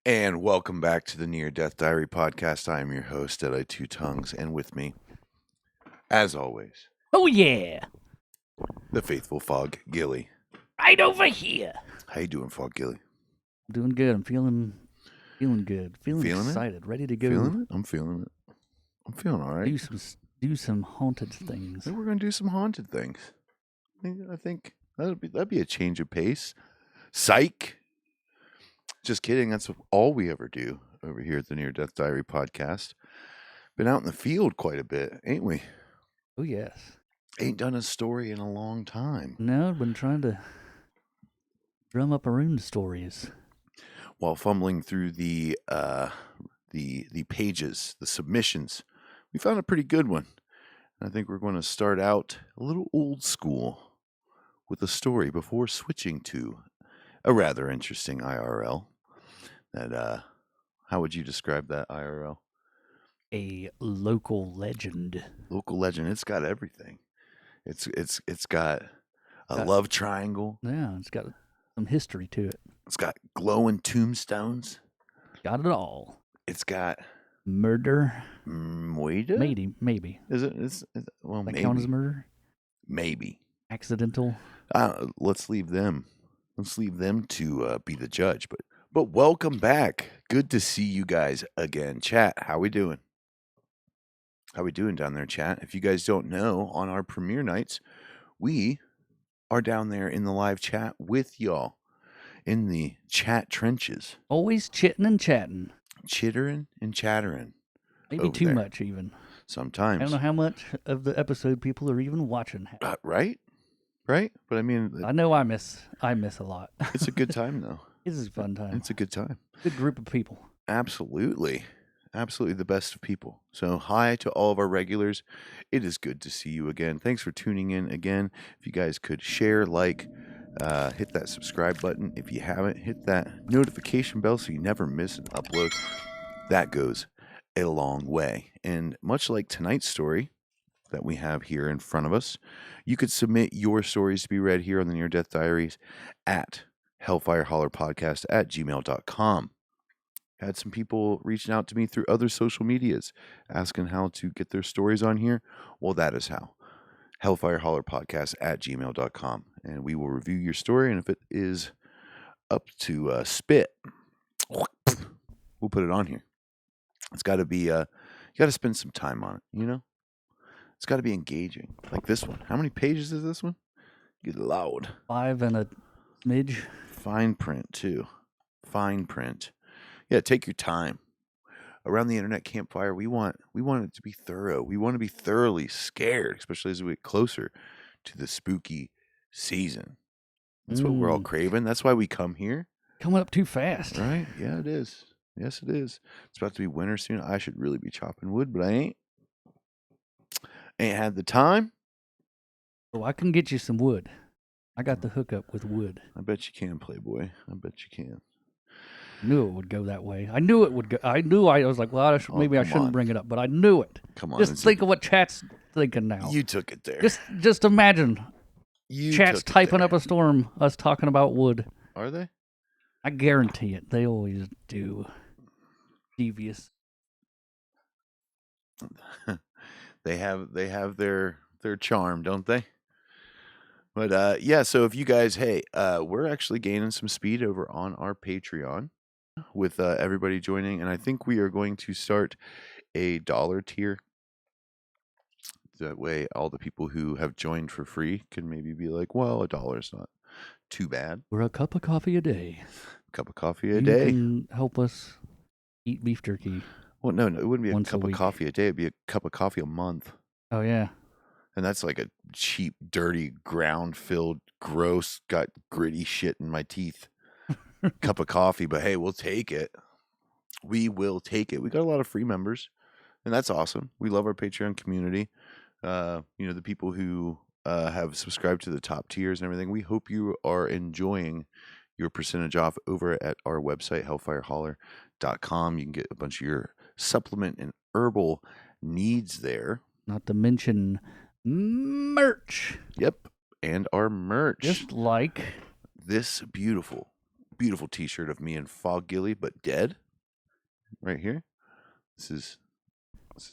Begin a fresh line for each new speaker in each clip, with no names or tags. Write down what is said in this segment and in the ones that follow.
And welcome back to the Near Death Diary podcast. I am your host, Deadeye Two Tongues, and with me, as always,
Oh yeah,
the faithful Fog Gilly.
right over here.
How you doing, Fog Gilly?
Doing good. I'm feeling good. Feeling
Feeling it?
excited. Ready to go.
Feeling it? I'm feeling it. I'm feeling all right.
Do some haunted things.
I think we're gonna do some haunted things. I think that'd be a change of pace. Psych. Just kidding. That's all we ever do over here at the Near Death Diary podcast. Been out in the field quite a bit, ain't we?
Oh yes.
Ain't done a story in a long time.
No, I've been trying to drum up our own stories.
While fumbling through the pages, the submissions, we found a pretty good one. And I think we're going to start out a little old school with a story before switching to a rather interesting IRL. That how would you describe that IRL?
A local legend.
Local legend. It's got everything. It's got a love triangle.
Yeah, it's got some history to it.
It's got glowing tombstones.
Got it all.
It's got
murder.
Maybe. Is it? Well,
that
maybe.
Count as murder?
Maybe.
Accidental.
Let's leave them. Let's leave them to be the judge. But welcome back. Good to see you guys again. Chat, how we doing? How we doing down there, chat? If you guys don't know, on our premiere nights, we are down there in the live chat with y'all in the chat trenches.
Always chitting and chatting.
Chittering and chattering.
Maybe too much even.
Sometimes.
I don't know how much of the episode people are even watching.
Right? But I mean,
I know I miss a lot.
It's a good time though.
It is a fun time.
It's a good time.
Good group of people.
Absolutely the best of people. So hi to all of our regulars. It is good to see you again. Thanks for tuning in again. If you guys could share, hit that subscribe button. If you haven't, hit that notification bell so you never miss an upload. That goes a long way. And much like tonight's story that we have here in front of us, you could submit your stories to be read here on the Near Death Diaries at hellfirehollerpodcast@gmail.com. Had some people reaching out to me through other social medias asking how to get their stories on here. Well, that is how. hellfirehollerpodcast@gmail.com. And we will review your story. And if it is up to spit, we'll put it on here. It's got to be, you got to spend some time on it, you know? It's got to be engaging. Like this one. How many pages is this one? Get loud.
5 and a smidge.
Fine print, too. Fine print. Yeah, take your time. Around the internet campfire, we want it to be thorough. We want to be thoroughly scared, especially as we get closer to the spooky season. That's what we're all craving. That's why we come here.
Coming up too fast.
Right? Yeah, it is. Yes, it is. It's about to be winter soon. I should really be chopping wood, but I ain't. Ain't had the time.
Oh, I can get you some wood. I got the hookup with wood.
I bet you can, Playboy. I bet you can.
Knew it would go that way. I knew it would go. I was like, well, I shouldn't bring it up, but I knew it.
Come on.
Just think of what chat's thinking now.
You took it there.
Just imagine. Chat's typing
there.
up a storm, us talking about wood.
Are they?
I guarantee it. They always do. Devious.
They have their charm, don't they? But yeah, so if you guys, we're actually gaining some speed over on our Patreon with everybody joining, and I think we are going to start a $1 tier. That way all the people who have joined for free can maybe be like, well, $1 is not too bad.
We're a cup of coffee a day.
Cup of coffee a day.
You can help us eat beef jerky.
Well, no, it wouldn't be a cup of
week.
coffee a day. It'd be a cup of coffee a month.
Oh, yeah.
And that's like a cheap, dirty, ground-filled, gross, got gritty shit in my teeth cup of coffee. But hey, we'll take it. We will take it. We got a lot of free members, and that's awesome. We love our Patreon community. The people who have subscribed to the top tiers and everything. We hope you are enjoying your percentage off over at our website, hellfireholler.com. You can get a bunch of your supplement and herbal needs there.
Not to mention merch.
Yep. And our merch.
Just like
this beautiful beautiful T-shirt of me and Fog Gilly, but dead. Right here. This is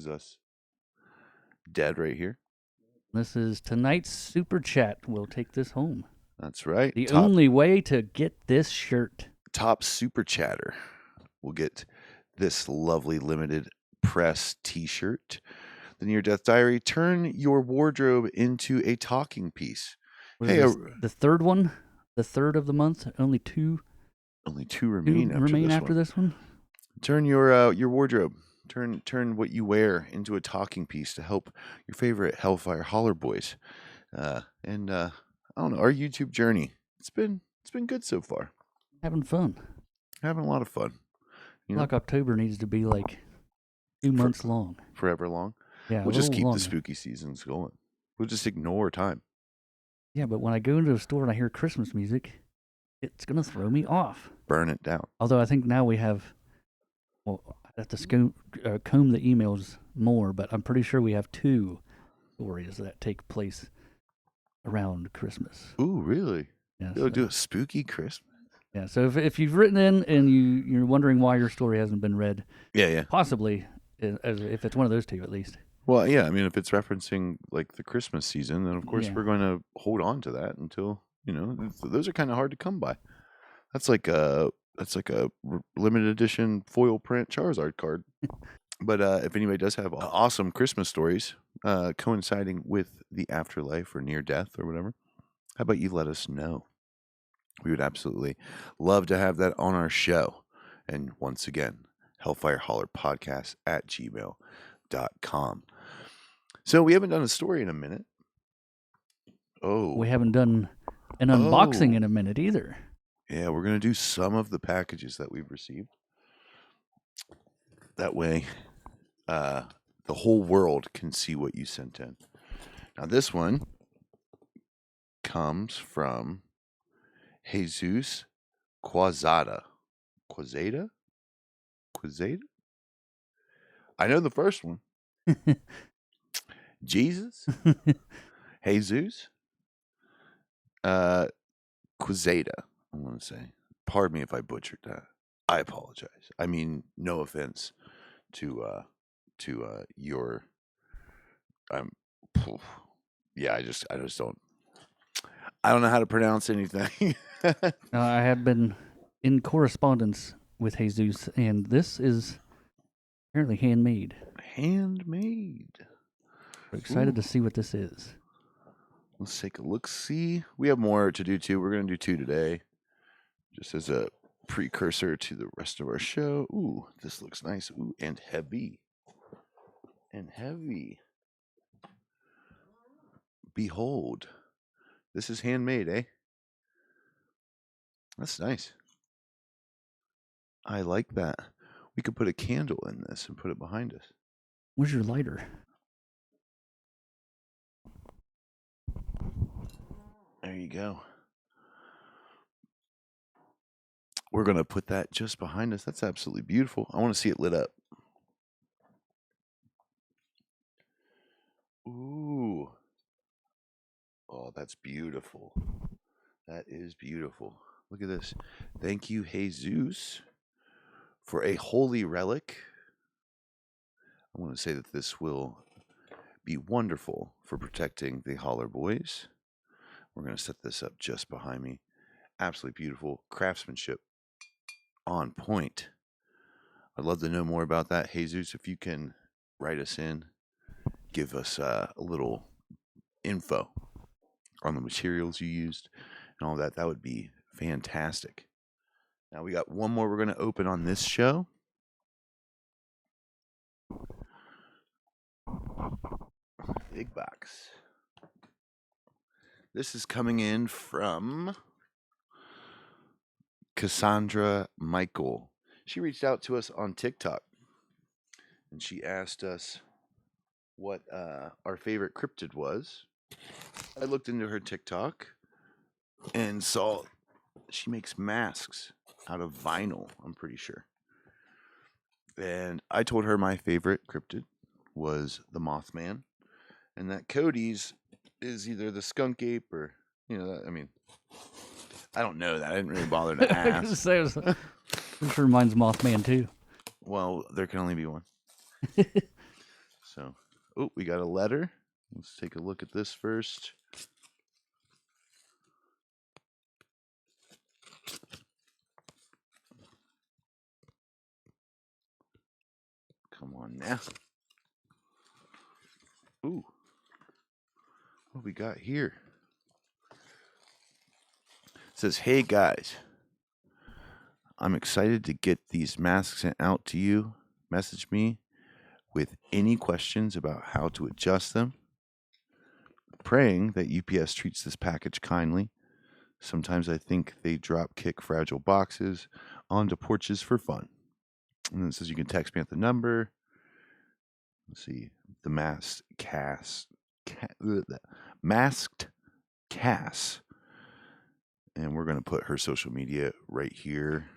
us. Dead right here.
This is tonight's super chat. We'll take this home.
That's right.
The only way to get this shirt.
Top super chatter will get this lovely limited press T-shirt. The Near Death Diary. Turn your wardrobe into a talking piece.
Hey, the third one, the third of the month. Only two remain after this one.
Turn your wardrobe. Turn what you wear into a talking piece to help your favorite Hellfire Holler boys. I don't know, our YouTube journey. It's been good so far.
Having fun.
Having a lot of fun.
Like October needs to be like 2 months long.
Forever long.
Yeah,
we'll just keep the spooky seasons going. We'll just ignore time.
Yeah, but when I go into a store and I hear Christmas music, it's gonna throw me off.
Burn it down.
Although I think now we have, well, I have to comb the emails more, but I'm pretty sure we have 2 stories that take place around Christmas.
Ooh, really?
Yeah,
They'll do a spooky Christmas.
Yeah, so if you've written in and you're wondering why your story hasn't been read, possibly if it's one of those 2 at least.
Well, yeah, I mean, if it's referencing like the Christmas season, then of course we're going to hold on to that until those are kind of hard to come by. That's like a limited edition foil print Charizard card. But if anybody does have awesome Christmas stories coinciding with the afterlife or near death or whatever, how about you let us know? We would absolutely love to have that on our show. And once again, Hellfire Holler Podcast at gmail.com. So we haven't done a story in a minute. Oh.
We haven't done an unboxing in a minute either.
Yeah, we're going to do some of the packages that we've received. That way, the whole world can see what you sent in. Now, this one comes from Jesus Quazada. Quazada? I know the first one. Jesus? Jesus? Quazada, I want to say. Pardon me if I butchered that. I apologize. I mean, no offense to your I just don't know how to pronounce anything.
I have been in correspondence with Jesus, and this is apparently handmade. We're excited to see what this is.
Let's take a look. See, we have more to do too. We're going to do 2 today, just as a precursor to the rest of our show. Ooh, this looks nice. Ooh, and heavy. Behold, this is handmade, eh? That's nice. I like that. We could put a candle in this and put it behind us.
Where's your lighter?
There you go. We're going to put that just behind us. That's absolutely beautiful. I want to see it lit up. Ooh. Oh, that's beautiful. That is beautiful. Look at this. Thank you, Jesus, for a holy relic. I want to say that this will be wonderful for protecting the Holler Boys. We're going to set this up just behind me. Absolutely beautiful craftsmanship on point. I'd love to know more about that. Jesus, if you can write us in, give us a little info on the materials you used and all that, that would be fantastic. Now we got one more we're going to open on this show. Big box. This is coming in from Cassandra Michael. She reached out to us on TikTok and she asked us what our favorite cryptid was. I looked into her TikTok and saw she makes masks out of vinyl, I'm pretty sure. And I told her my favorite cryptid was the Mothman, and that Cody's is either the skunk ape or, I mean, I don't know that. I didn't really bother to
I was gonna
ask.
say, this reminds Mothman too.
Well, there can only be one. So, oh, we got a letter. Let's take a look at this first. Come on now. Ooh. What we got here? It says, "Hey guys, I'm excited to get these masks sent out to you. Message me with any questions about how to adjust them. Praying that UPS treats this package kindly. Sometimes I think they drop kick fragile boxes onto porches for fun." And then it says you can text me at the number. Let's see. The masked Cass. And we're going to put her social media right here.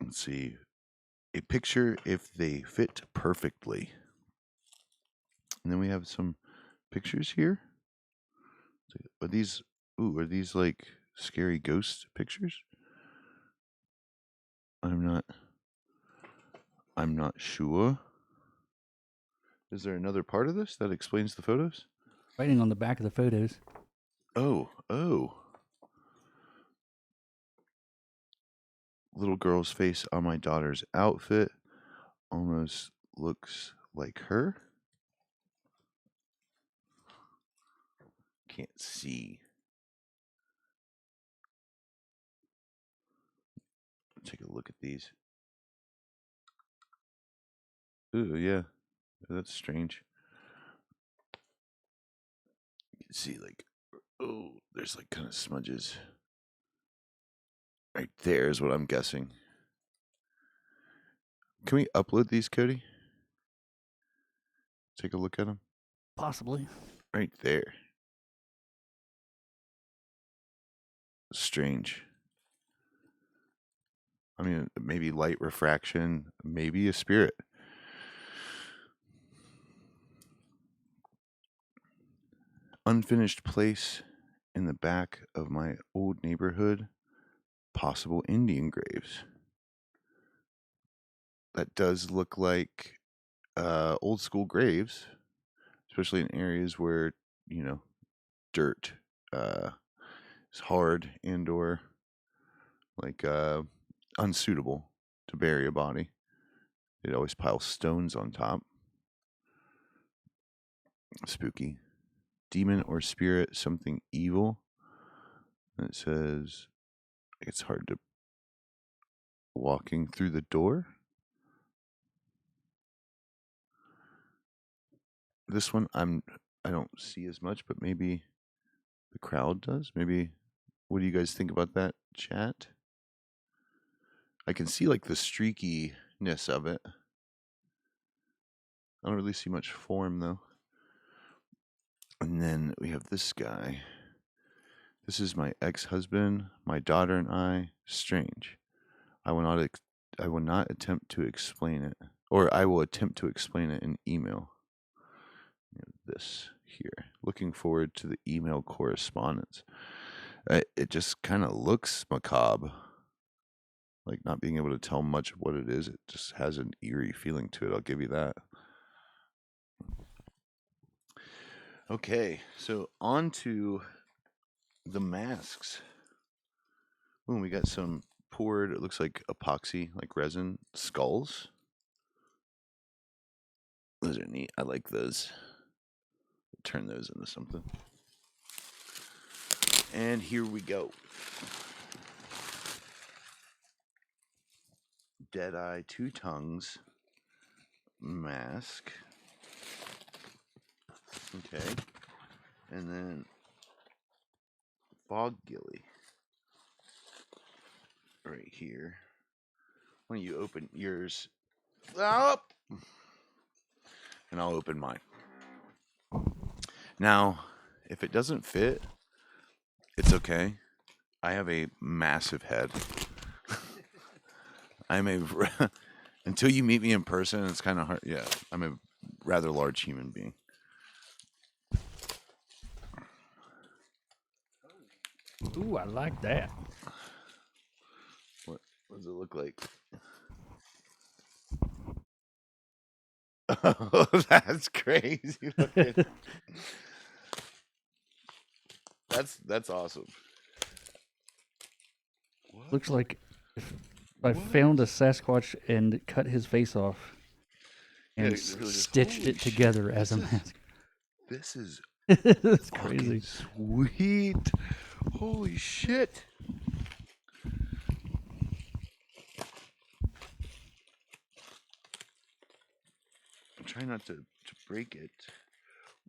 Let's see. A picture if they fit perfectly. And then we have some pictures here. Are these like scary ghost pictures? I'm not sure. Is there another part of this that explains the photos?
Writing on the back of the photos.
Oh. Little girl's face on my daughter's outfit almost looks like her. Can't see. Take a look at these. Ooh, yeah. That's strange. You can see, like, oh, there's like kind of smudges. Right there is what I'm guessing. Can we upload these, Cody? Take a look at them.
Possibly.
Right there. Strange. I mean, maybe light refraction, maybe a spirit. Unfinished place in the back of my old neighborhood. Possible Indian graves. That does look like old school graves, especially in areas where, dirt is hard and or like unsuitable to bury a body. They'd always pile stones on top. Spooky. Demon or spirit, something evil. And it says it's hard to walking through the door. This one I don't see as much, but maybe the crowd does. Maybe what do you guys think about that, chat? I can see like the streakiness of it. I don't really see much form though. And then we have this guy. This is my ex-husband, my daughter and I. Strange. I will not attempt to explain it, or I will attempt to explain it in email. This here. Looking forward to the email correspondence. It just kind of looks macabre. Like not being able to tell much of what it is. It just has an eerie feeling to it. I'll give you that. Okay, so on to the masks. Boom, we got some poured, it looks like epoxy, like resin skulls. Those are neat. I like those. Turn those into something. And here we go. Deadeye, two tongues, mask. Okay. And then fog gilly. Right here. Why don't you open yours up? And I'll open mine. Now, if it doesn't fit, it's okay. I have a massive head. Until you meet me in person, it's kind of hard. Yeah, I'm a rather large human being.
Ooh, I like that.
What does it look like? Oh, that's crazy looking. That's awesome. What?
Looks like if I found a Sasquatch and cut his face off and
Yeah, really just,
stitched
holy
it together
shit,
as a mask.
This is
That's
fucking
crazy.
sweet. Holy shit. I'm trying not to break it.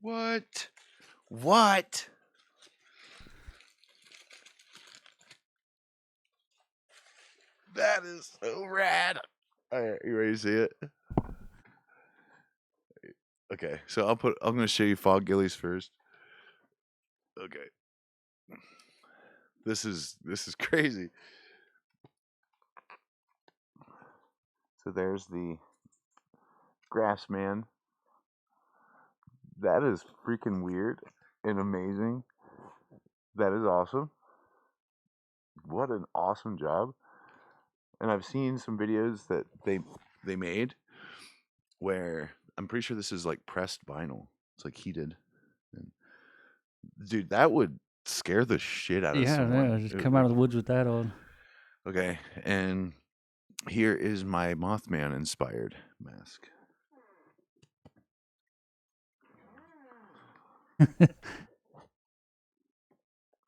What? What? That is so rad. All right, you ready to see it? Okay, so I'm gonna show you fog gillies first. Okay. This is crazy. So there's the grass man. That is freaking weird and amazing. That is awesome. What an awesome job. And I've seen some videos that they made where I'm pretty sure this is like pressed vinyl. It's like heated. And dude, that would scare the shit out of someone.
Yeah, just come out of the woods with that on.
Okay, and here is my Mothman inspired mask.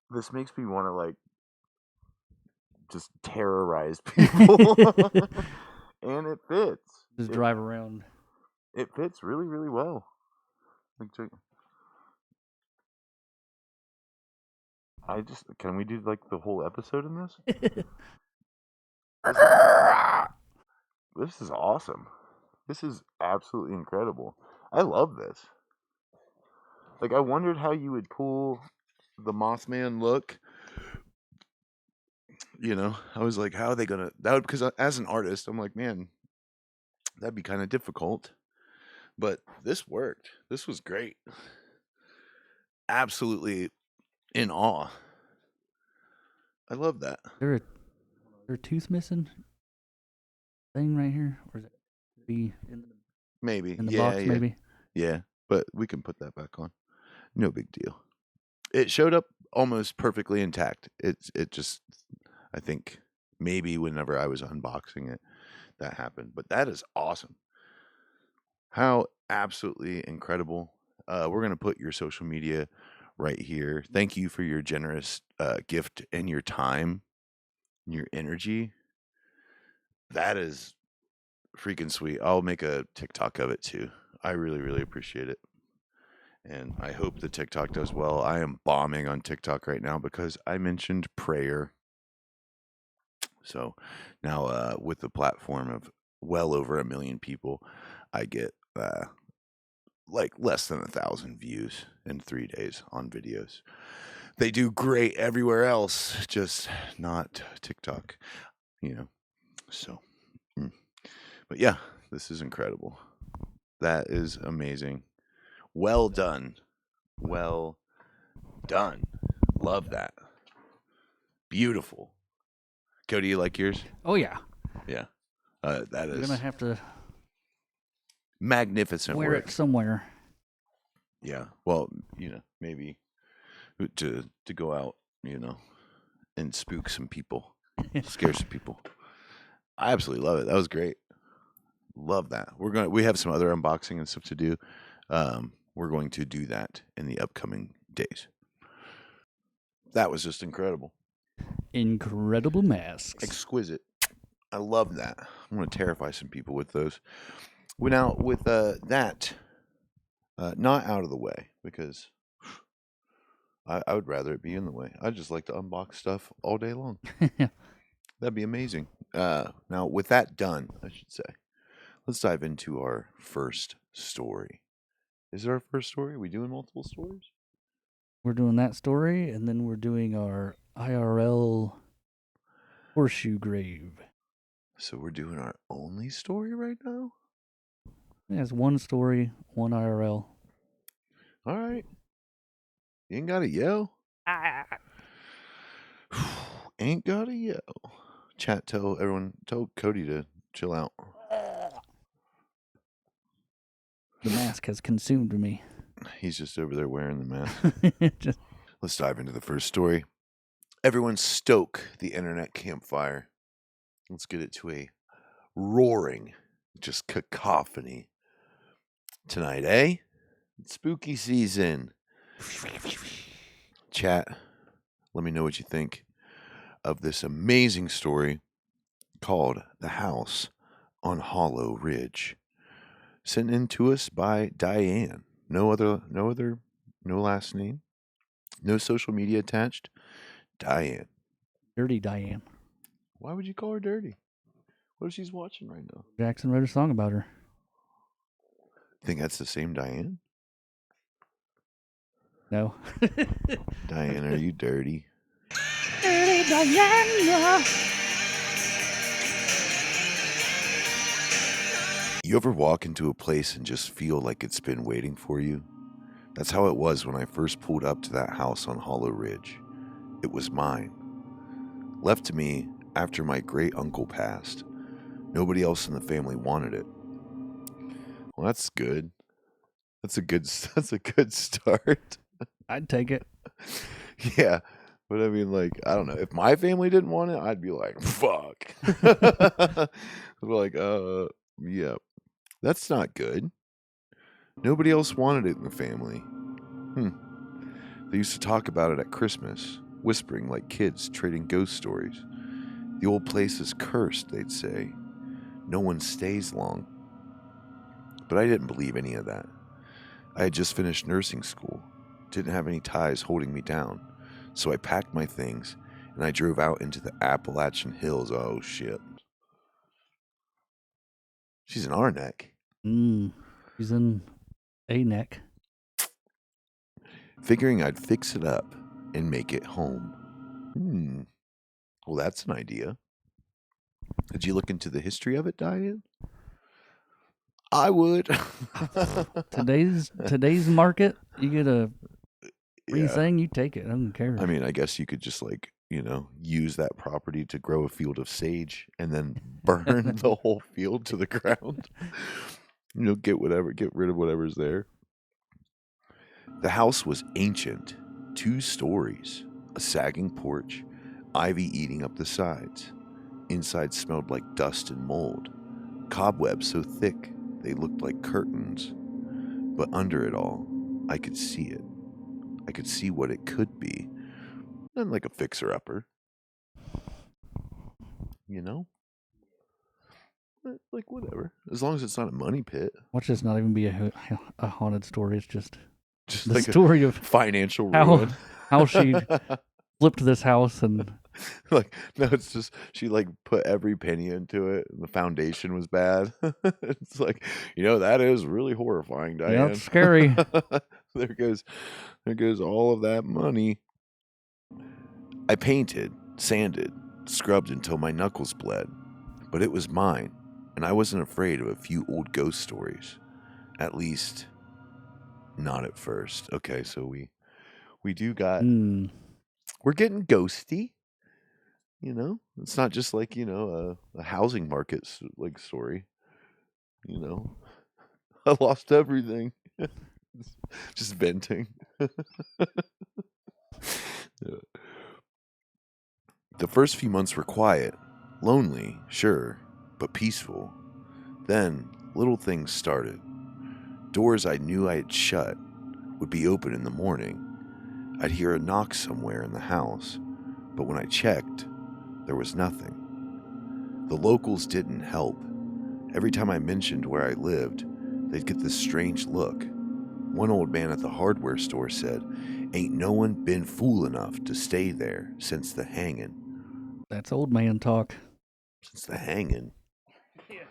This makes me want to like just terrorize people. And it fits.
Just drive around.
It fits really, really well. Like, can we do like the whole episode in this? This is awesome. This is absolutely incredible. I love this. Like, I wondered how you would pull the Mothman look. You know, I was like, how are they gonna? That would, because as an artist, I'm like, man, that'd be kind of difficult. But this worked. This was great. Absolutely in awe. I love that.
Is there a tooth missing thing right here? Or is it be
Maybe.
in the
Yeah,
box,
yeah.
maybe?
Yeah. But we can put that back on. No big deal. It showed up almost perfectly intact. It just, I think maybe whenever I was unboxing it, that happened. But that is awesome. How absolutely incredible. We're going to put your social media right here. Thank you for your generous gift and your time, your energy. That is freaking sweet. I'll make a TikTok of it too. I really, really appreciate it. And I hope the TikTok does well. I am bombing on TikTok right now because I mentioned prayer. So now, with the platform of well over 1 million people, I get like less than 1,000 views in 3 days on videos. They do great everywhere else, just not TikTok, you know. So, but yeah, this is incredible. That is amazing. Well done. Well done. Love that. Beautiful. Cody, you like yours?
Oh, yeah.
Yeah. That
We're
is
going to have to
magnificent
wear
work.
it somewhere.
Yeah. Well, maybe to go out, and spook some people, scare some people. I absolutely love it. That was great. Love that. We have some other unboxing and stuff to do. We're going to do that in the upcoming days. That was just incredible.
Incredible masks.
Exquisite. I love that. I'm going to terrify some people with those. Now, with that, not out of the way, because I would rather it be in the way. I just like to unbox stuff all day long. That'd be amazing. Now, with that done, I should say, let's dive into our first story. Is it our first story? Are we doing multiple stories?
We're doing that story, and then we're doing our IRL Horseshoe Grave.
So we're doing our only story right now?
Yeah, it's one story, one IRL.
All right. You ain't got to yell. Ain't gotta yell. Chat, tell Cody to chill out.
The mask has consumed me.
He's just over there wearing the mask.
Just
Let's dive into the first story. Everyone stoke the internet campfire. Let's get it to a roaring, just cacophony tonight, eh? It's spooky season. Chat, let me know what you think of this amazing story called The House on Hollow Ridge. Sent in to us by Diane. No last name. No social media attached. Diane.
Dirty Diane.
Why would you call her dirty? What if she's watching right now?
Jackson wrote a song about her.
Think that's the same Diane?
No.
Diane, are you dirty?
Dirty Diana.
You ever walk into a place and just feel like it's been waiting for you? That's how it was when I first pulled up to that house on Hollow Ridge. It was mine. Left to me after my great uncle passed. Nobody else in the family wanted it. Well, that's good. That's a good start.
I'd take it.
Yeah. But I mean, like, I don't know. If my family didn't want it, I'd be like, fuck. Like, yeah. That's not good. Nobody else wanted it in the family. They used to talk about it at Christmas, whispering like kids trading ghost stories. The old place is cursed, they'd say. No one stays long. But I didn't believe any of that. I had just finished nursing school, didn't have any ties holding me down, so I packed my things and I drove out into the Appalachian Hills. Oh shit. She's in our neck.
She's in a neck.
Figuring I'd fix it up and make it home. Well, that's an idea. Did you look into the history of it, Diane? I would.
Today's market, you get a free thing, you take it. I don't care.
I mean, I guess you could just like, use that property to grow a field of sage and then burn the whole field to the ground. Get rid of whatever's there. The house was ancient, 2 stories, a sagging porch, ivy eating up the sides. Inside smelled like dust and mold, cobwebs so thick they looked like curtains. But under it all, I could see it. I could see what it could be. Not like a fixer-upper. Like whatever. As long as it's not a money pit.
Watch this not even be a haunted story. It's just the
like
story of
financial ruin.
How she flipped this house and
like, no, it's just she like put every penny into it and the foundation was bad. It's like, that is really horrifying, Diane.
Yeah, it's scary.
there goes all of that money. I painted, sanded, scrubbed until my knuckles bled, but it was mine, and I wasn't afraid of a few old ghost stories. At least, not at first. Okay, so we do got we're getting ghosty. It's not just like a housing market like story. I lost everything. Just venting. The first few months were quiet, lonely, sure, but peaceful. Then little things started. Doors I knew I had shut would be open in the morning. I'd hear a knock somewhere in the house, but when I checked, there was nothing. The locals didn't help. Every time I mentioned where I lived, they'd get this strange look. One old man at the hardware store said, "Ain't no one been fool enough to stay there since the hanging."
That's old man talk.
Since the hanging?
Yeah.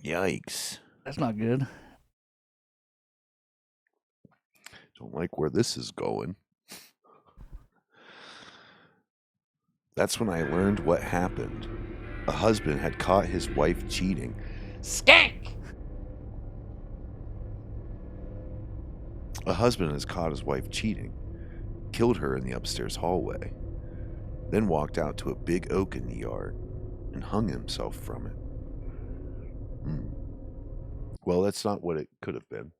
Yikes.
That's not good.
Don't like where this is going. That's when I learned what happened. A husband had caught his wife cheating. Skank! A husband has caught his wife cheating, killed her in the upstairs hallway. then walked out to a big oak in the yard and hung himself from it. Well, that's not what it could have been.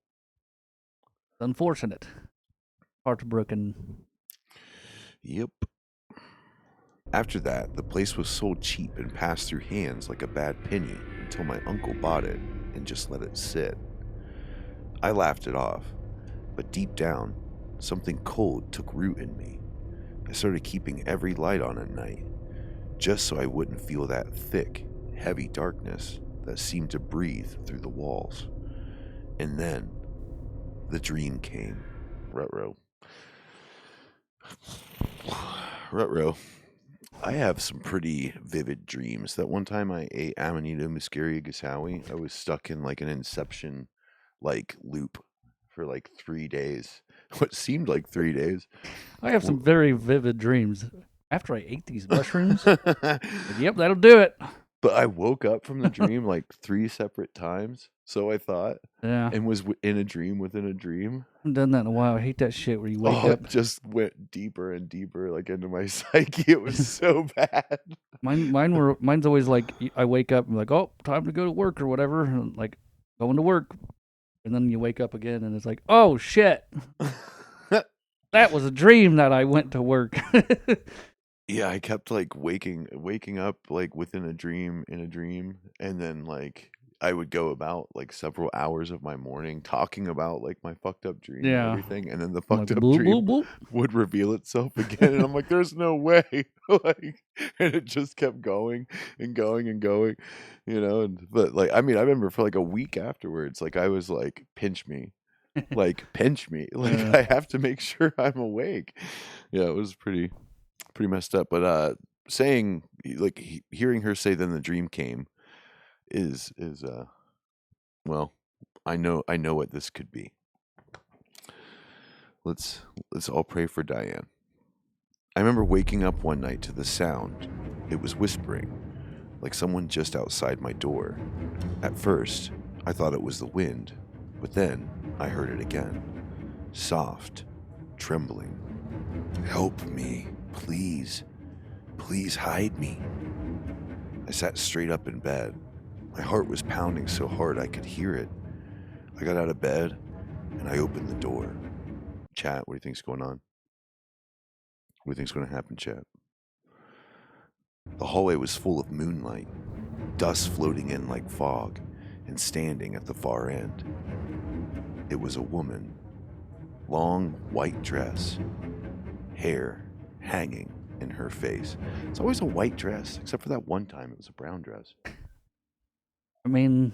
Unfortunate. Heartbroken.
Yep. After that, the place was sold cheap and passed through hands like a bad penny until my uncle bought it and just let it sit. I laughed it off, but deep down, something cold took root in me. I started keeping every light on at night, just so I wouldn't feel that thick, heavy darkness that seemed to breathe through the walls. And then, the dream came. Ruh-roh. Ruh-roh. I have some pretty vivid dreams. That one time I ate Amanita muscaria gasawi, I was stuck in like an Inception like loop for like 3 days. What seemed like 3 days.
I have some very vivid dreams. After I ate these mushrooms, yep, that'll do it.
But I woke up from the dream like 3 separate times, so I thought,
Yeah,
and was in a dream within a dream.
I haven't done that in a while. I hate that shit where you wake up.
It just went deeper and deeper, like into my psyche. It was so bad.
Mine's always like I wake up and like, oh, time to go to work or whatever, and like going to work, and then you wake up again and it's like, oh shit, that was a dream that I went to work.
Yeah, I kept like waking up like within a dream in a dream, and then like I would go about like several hours of my morning talking about like my fucked up dream and
Yeah.
everything, and then the
I'm like,
fucked up
bloop,
dream
bloop, bloop.
would reveal itself again, and I'm like, there's no way. Like, and it just kept going and going and going, but like I mean, I remember for like a week afterwards, like I was like, pinch me. Like pinch me. Like I have to make sure I'm awake. Yeah, it was pretty messed up. But saying like hearing her say then the dream came is well, I know what this could be. Let's all pray for Diane. I remember waking up one night to the sound. It was whispering, like someone just outside my door. At first, I thought it was the wind, but then I heard it again. Soft, trembling. Help me, please. Please hide me. I sat straight up in bed. My heart was pounding so hard I could hear it. I got out of bed and I opened the door. Chat, what do you think's going on? What do you think's going to happen, chat? The hallway was full of moonlight, dust floating in like fog, and standing at the far end. It was a woman. Long white dress, hair hanging in her face. It's always a white dress, except for that one time it was a brown dress.
I mean,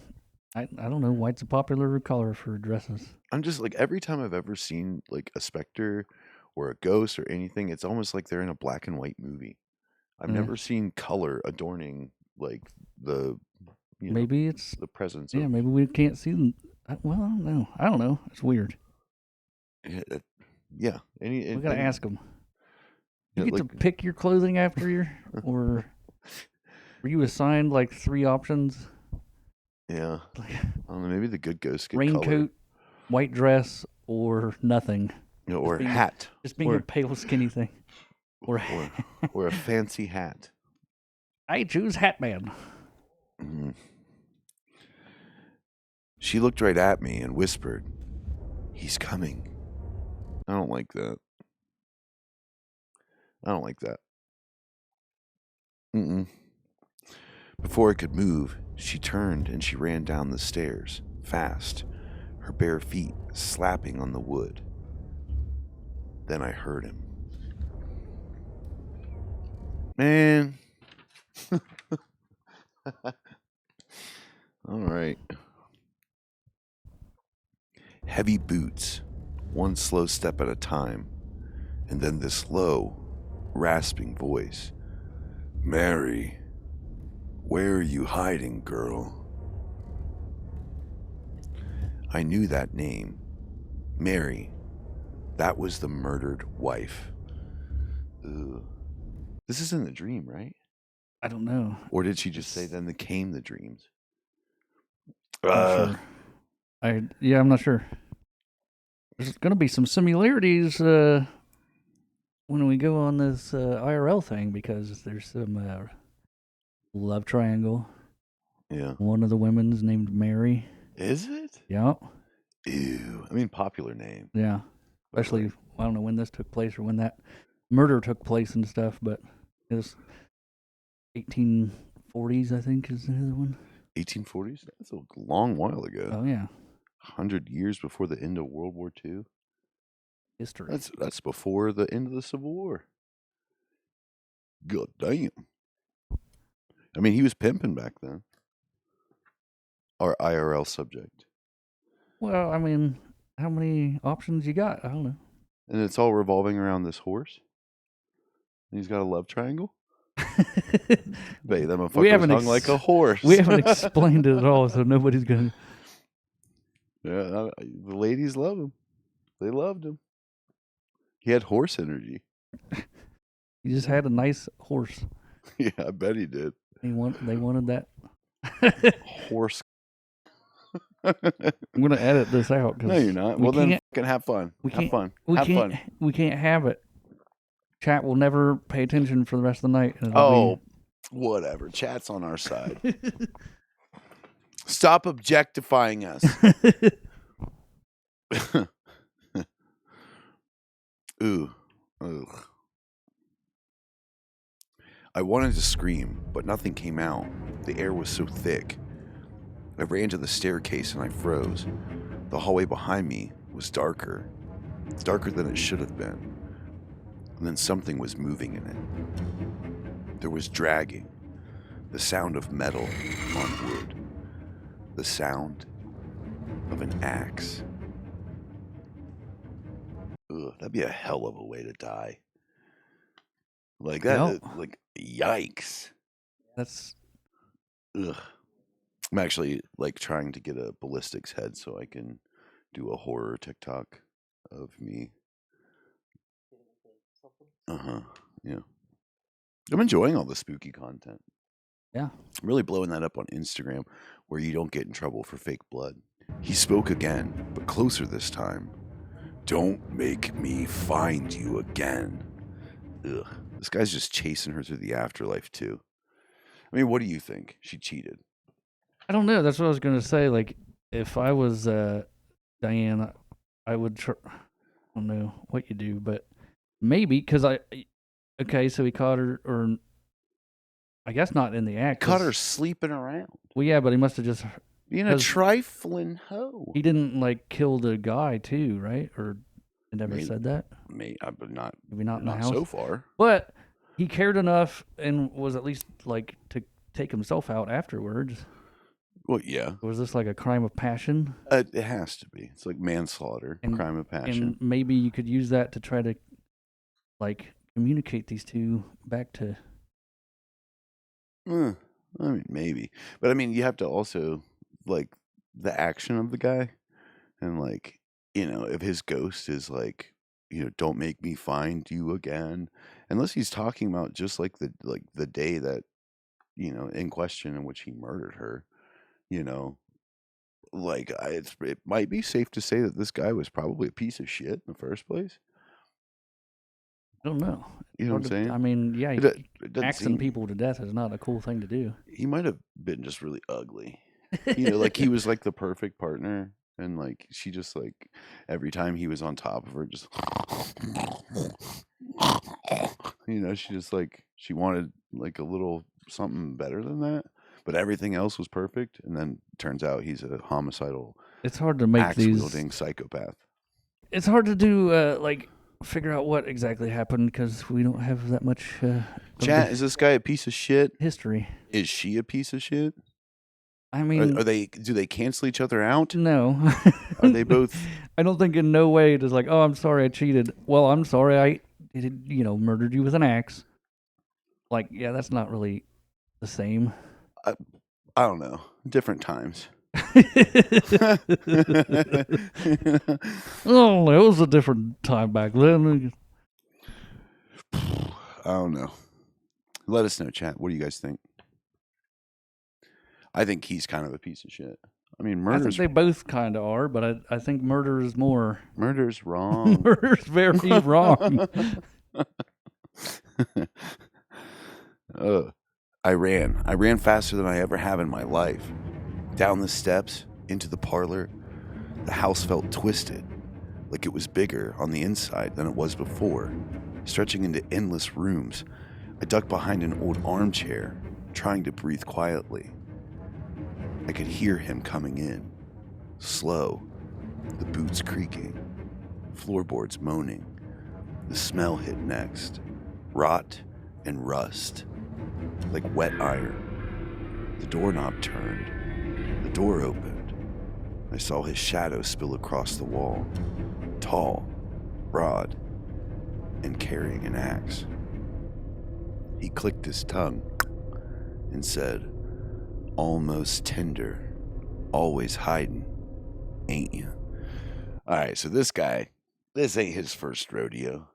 I don't know. White's a popular color for dresses.
I'm just like, every time I've ever seen like a specter or a ghost or anything, it's almost like they're in a black and white movie. I've never seen color adorning like the
maybe it's
the presence.
Yeah, maybe we can't see them. Well, I don't know. It's weird.
Yeah.
We gotta ask them. You
Yeah,
get to pick your clothing after your, or were you assigned like 3 options?
Yeah.
Like,
I don't know. Maybe the good ghosts get
raincoat,
color.
white dress, or nothing.
Or hat.
Just being a pale, skinny thing. Or
a fancy hat.
I choose Hat Man.
Mm-hmm. She looked right at me and whispered, "He's coming." I don't like that. Mm-mm. Before I could move, she turned and she ran down the stairs, fast, her bare feet slapping on the wood. Then I heard him. Man. All right. Heavy boots, one slow step at a time, and then this low, rasping voice. "Mary, where are you hiding, girl?" I knew that name. Mary. That was the murdered wife. Ugh. This is in the dream, right?
I don't know.
Or did she just say then came the dreams?
I'm not sure. I'm not sure. There's going to be some similarities when we go on this IRL thing, because there's some love triangle.
Yeah.
One of the women's named Mary.
Is it?
Yeah.
Ew. I mean, popular name.
Yeah. Especially,
Like,
I don't know when this took place or when that murder took place and stuff, but it was 1840s, I think, is the other one.
1840s? That's a long while ago.
Oh, yeah.
100 years before the end of World War II.
History.
That's before the end of the Civil War. God damn. I mean, he was pimping back then. Our IRL subject.
Well, I mean, how many options you got? I don't know.
And it's all revolving around this horse. And he's got a love triangle. Babe, that motherfucker was hung like a horse.
We haven't explained it at all, so nobody's going to.
Yeah, the ladies love him. They loved him. He had horse energy.
He just had a nice horse.
Yeah, I bet he did.
They wanted that.
Horse.
I'm going to edit this out.
No, you're not. Well, then fucking have fun. Have fun.
We can't have it. Chat will never pay attention for the rest of the night.
Whatever. Chat's on our side. Stop objectifying us. Ooh. Ugh. I wanted to scream, but nothing came out. The air was so thick. I ran to the staircase and I froze. The hallway behind me was darker. Darker than it should have been. And then something was moving in it. There was dragging. The sound of metal on wood. The sound of an axe. Ugh, that'd be a hell of a way to die. Like that, like, yikes.
That's...
Ugh. I'm actually, like, trying to get a ballistics head so I can do a horror TikTok of me. Uh-huh, yeah. I'm enjoying all the spooky content.
Yeah.
I'm really blowing that up on Instagram where you don't get in trouble for fake blood. He spoke again, but closer this time. Don't make me find you again. Ugh. This guy's just chasing her through the afterlife, too. I mean, what do you think? She cheated.
I don't know. That's what I was going to say. Like, if I was Diane, I would I don't know what you do, but maybe, because okay, so he caught her, or I guess not in the act.
Caught her sleeping around.
Well, yeah, but he must have just...
Being a trifling hoe.
He didn't, like, kill the guy, too, right? Or it never said that?
Maybe not
in the house.
So far.
But he cared enough and was at least, like, to take himself out afterwards.
Well, yeah.
Was this like a crime of passion?
It has to be. It's like manslaughter, crime of passion.
And maybe you could use that to try to, like, communicate these two back to...
I mean, maybe. But, I mean, you have to also, like, the action of the guy. And, like, you know, if his ghost is, like, you know, don't make me find you again. Unless he's talking about just, like, the day that, you know, in question in which he murdered her. You know, like, it might be safe to say that this guy was probably a piece of shit in the first place.
I don't know.
You know what I'm saying?
I mean, yeah, axing people to death is not a cool thing to do.
He might have been just really ugly. You know, like, he was like the perfect partner. And, like, she just, like, every time he was on top of her, just, you know, she just, like, she wanted, like, a little something better than that. But everything else was perfect, and then turns out he's a homicidal,
it's hard to make
axe-wielding psychopath.
It's hard to do, like, figure out what exactly happened because we don't have that much.
Chat, is this guy a piece of shit?
History.
Is she a piece of shit?
I mean,
do they cancel each other out?
No.
Are they both?
I don't think in no way it is like, oh, I'm sorry I cheated. Well, I'm sorry I, murdered you with an axe. Like, yeah, that's not really the same.
I don't know. Different times.
Oh, it was a different time back then.
I don't know. Let us know, chat. What do you guys think? I think he's kind of a piece of shit. I mean, murder.
I think they both kind of are, but I think murder is more.
Murder's wrong.
Murder's very wrong.
uh, I ran. I ran faster than I ever have in my life. Down the steps, into the parlor. The house felt twisted, like it was bigger on the inside than it was before, stretching into endless rooms. I ducked behind an old armchair, trying to breathe quietly. I could hear him coming in, slow, the boots creaking, floorboards moaning. The smell hit next, rot and rust, like wet iron. The doorknob turned, the door opened. I saw his shadow spill across the wall, tall, broad, and carrying an axe. He clicked his tongue and said, "Almost tender, always hiding, ain't you?" All right, so this guy, this ain't his first rodeo.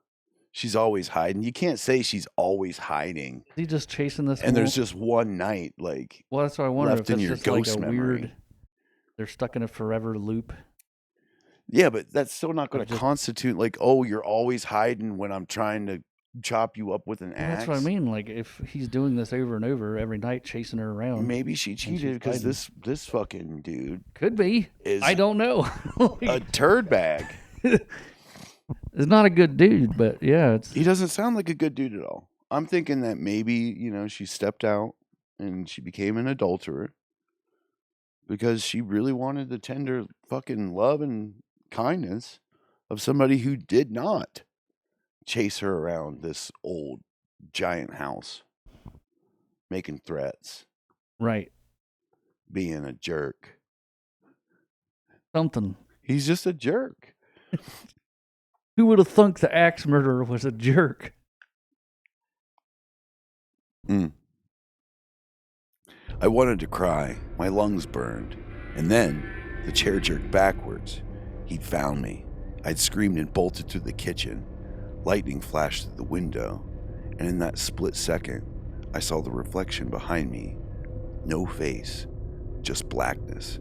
She's always hiding. You can't say she's always hiding.
Is he just chasing this?
And there's just one night, like,
well, that's what I wonder.
left
If
in
that's
your
just like
ghost
a
memory.
weird. They're stuck in a forever loop.
Yeah, but that's still not going
Or
to
just-
constitute like, oh, you're always hiding when I'm trying to chop you up with an
Well,
axe.
that's what I mean. Like if he's doing this over and over every night, chasing her around.
Maybe she cheated because
hiding.
this fucking dude
Could be.
is
I don't know.
a turd bag.
It's not a good dude, but yeah, it's
He doesn't sound like a good dude at all. I'm thinking that maybe, she stepped out and she became an adulterer because she really wanted the tender fucking love and kindness of somebody who did not chase her around this old giant house, making threats,
right.
being a jerk.
Something.
He's just a jerk.
Who would have thunk the axe murderer was a jerk?
I wanted to cry. My lungs burned. And then the chair jerked backwards. He'd found me. I'd screamed and bolted through the kitchen. Lightning flashed through the window. And in that split second, I saw the reflection behind me. No face, just blackness.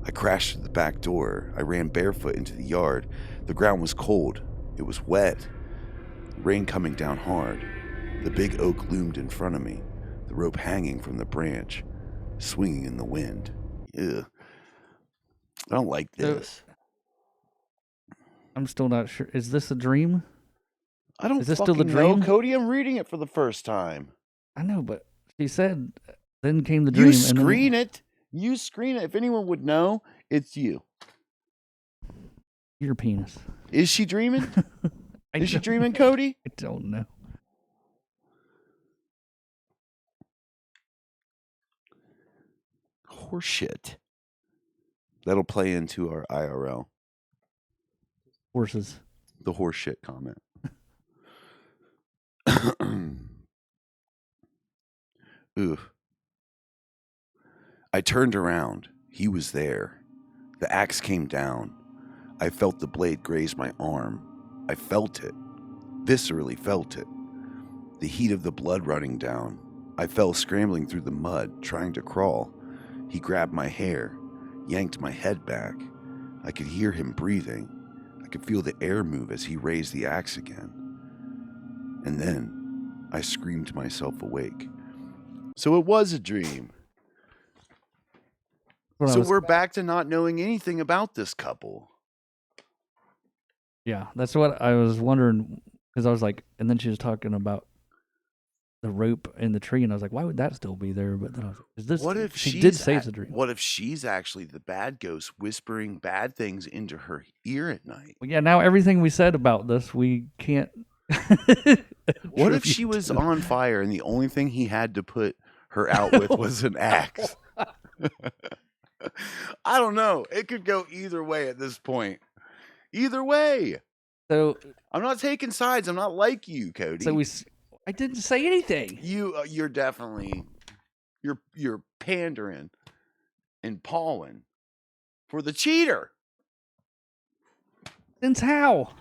I crashed through the back door. I ran barefoot into the yard. The ground was cold. It was wet. Rain coming down hard. The big oak loomed in front of me, the rope hanging from the branch, swinging in the wind. Ugh. I don't like this.
I'm still not sure. Is this a dream?
I don't
Is this still the
fucking know,
dream?
Cody. I'm reading it for the first time.
I know, but she said, then came the dream.
You screen it. You screen it. If anyone would know, it's you.
Your penis.
Is she dreaming? Is she dreaming, Cody?
I don't know.
Horseshit. That'll play into our IRL.
Horses.
The horseshit comment. Oof. I turned around. He was there. The axe came down. I felt the blade graze my arm. I felt it. Viscerally felt it. The heat of the blood running down. I fell scrambling through the mud, trying to crawl. He grabbed my hair, yanked my head back. I could hear him breathing. I could feel the air move as he raised the axe again. And then I screamed myself awake. So it was a dream. So we're back to not knowing anything about this couple.
Yeah, that's what I was wondering, because I was like, and then she was talking about the rope in the tree, and I was like, why would that still be there? But then I was like, is this?
What if
she did save the dream?
What if she's actually the bad ghost whispering bad things into her ear at night?
Well, yeah, now everything we said about this, we can't.
What if she was on fire and the only thing he had to put her out with was an axe? I don't know. It could go either way at this point. Either way.
So
I'm not taking sides. I'm not like you, Cody.
So I didn't say anything.
You're definitely you're pandering and pawing for the cheater.
Since how?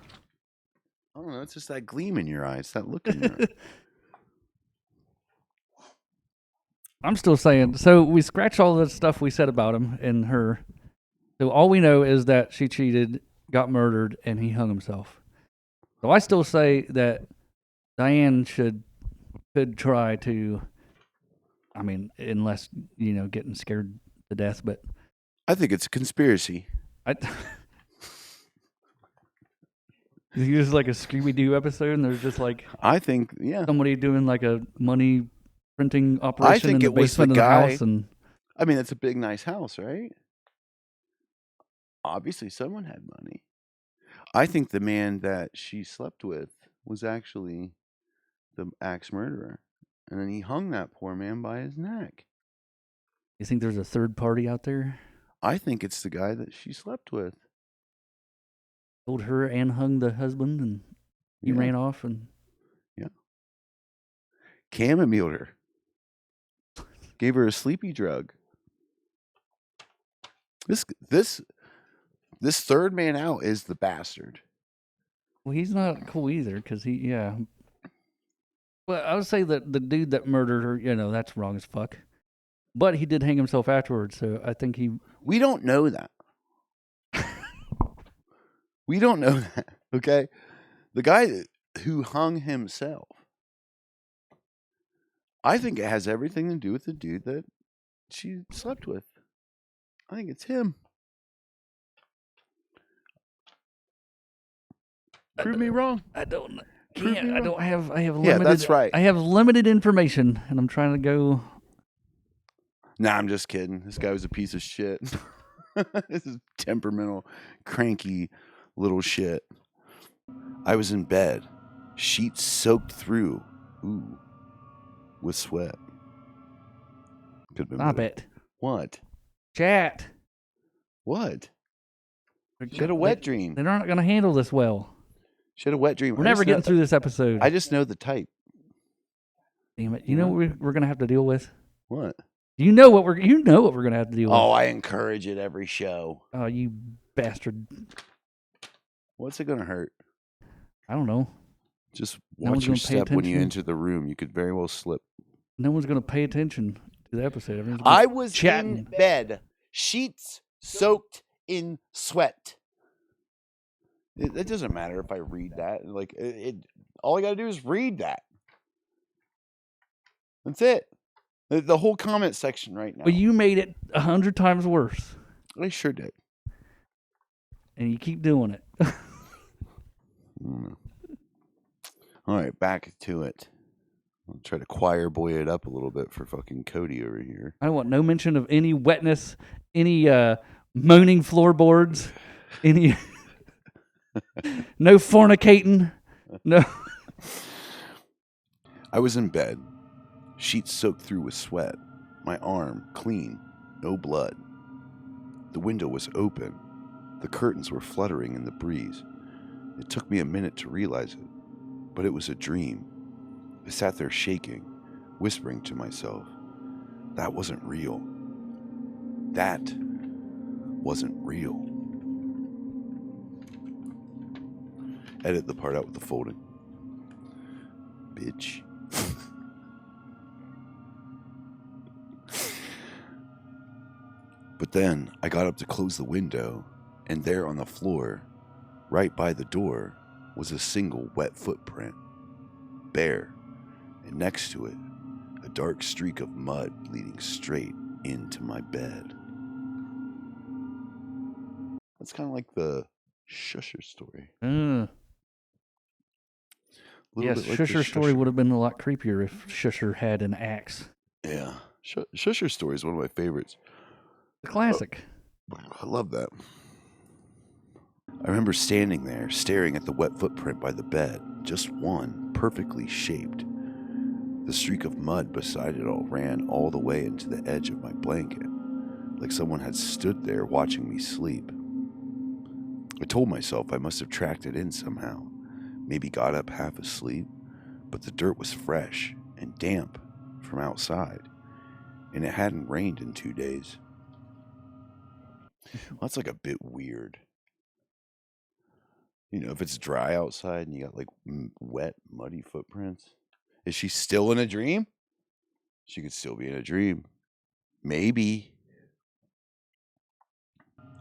I don't know. It's just that gleam in your eyes, that look in your.
I'm still saying. So we scratch all the stuff we said about him and her. So all we know is that she cheated, got murdered, and he hung himself. So I still say that Diane could try to. I mean, unless getting scared to death, but
I think it's a conspiracy.
I. It's like a Scooby Doo episode, and there's just like
I think, yeah.
somebody doing like a money printing
I
operation
think
in the
it was the
basement of the
guy.
house, and
I mean, it's a big, nice house, right? Obviously, someone had money. I think the man that she slept with was actually the axe murderer. And then he hung that poor man by his neck.
you think there's a third party out there?
I think it's the guy that she slept with.
Killed her and hung the husband, and he
Yeah.
ran off, and
Chamomiled her. Gave her a sleepy drug. This third man out is the bastard.
well, he's not cool either, because yeah. Well, I would say that the dude that murdered her, that's wrong as fuck. But he did hang himself afterwards, so I think he.
We don't know that. We don't know that, okay? The guy who hung himself, I think it has everything to do with the dude that she slept with. I think it's him. Prove me wrong.
I don't.
Prove me
I
wrong.
don't have. I have limited.
Yeah, that's right.
I have limited information, and I'm trying to go.
Nah, I'm just kidding. This guy was a piece of shit. This is temperamental, cranky little shit. I was in bed, sheets soaked through, with sweat. Could have been
Stop
better.
it.
What?
Chat.
What? She had a wet dream.
They're not going to handle this well.
She had a wet dream.
We're never getting through this episode.
I just know the type.
Damn it! You know what we're going to have to deal with.
What?
You know what we're going to have to deal with.
Oh, I encourage it every show.
Oh, you bastard!
What's it gonna hurt?
I don't know.
Just
No one's
watch your
gonna pay
step when you
attention.
enter the room. You could very well slip.
No one's going to pay attention to the episode. Everyone's gonna
I
be
was
chatting.
in bed, sheets soaked in sweat. It doesn't matter if I read that. Like all I got to do is read that. That's it. The whole comment section right now.
Well, you made it 100 times worse,
I sure did.
and you keep doing it.
All right, back to it. I'll try to choir boy it up a little bit for fucking Cody over here.
I want no mention of any wetness, any moaning floorboards, any no fornicating, no.
I was in bed, sheets soaked through with sweat, my arm clean, no blood. The window was open. The curtains were fluttering in the breeze. It took me a minute to realize it, but it was a dream. I sat there shaking, whispering to myself, that wasn't real. That wasn't real. Edit the part out with the folding. Bitch. But then I got up to close the window, and there on the floor, right by the door, was a single wet footprint, bare, and next to it, a dark streak of mud leading straight into my bed. That's kind of like the Shusher story.
Yes, Shusher story would have been a lot creepier if Shusher had an axe.
Yeah, Shusher story is one of my favorites.
The classic.
I love that. I remember standing there, staring at the wet footprint by the bed, just one, perfectly shaped. The streak of mud beside it all ran all the way into the edge of my blanket, like someone had stood there watching me sleep. I told myself I must have tracked it in somehow, maybe got up half asleep, but the dirt was fresh and damp from outside, and it hadn't rained in 2 days. Well, that's like a bit weird. You know, if it's dry outside and you got like wet, muddy footprints. Is she still in a dream? She could still be in a dream. Maybe.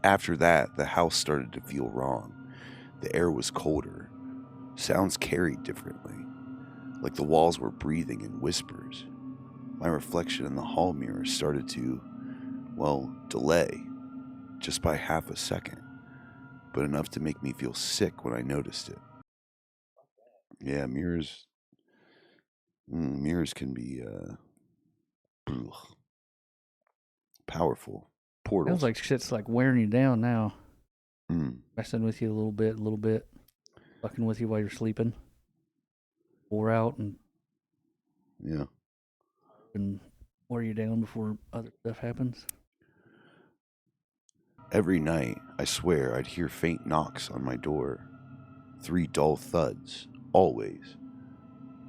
After that, the house started to feel wrong. The air was colder. Sounds carried differently. like the walls were breathing in whispers. My reflection in the hall mirror started to, well, delay, just by half a second, but enough to make me feel sick when I noticed it. Yeah, mirrors can be powerful. Portals.
Sounds like shit's like wearing you down now.
Mm,
Messing with you a little bit. Fucking with you while you're sleeping. Wore out
yeah.
and wear you down before other stuff happens.
Every night, I swear, I'd hear faint knocks on my door. 3 dull thuds, always,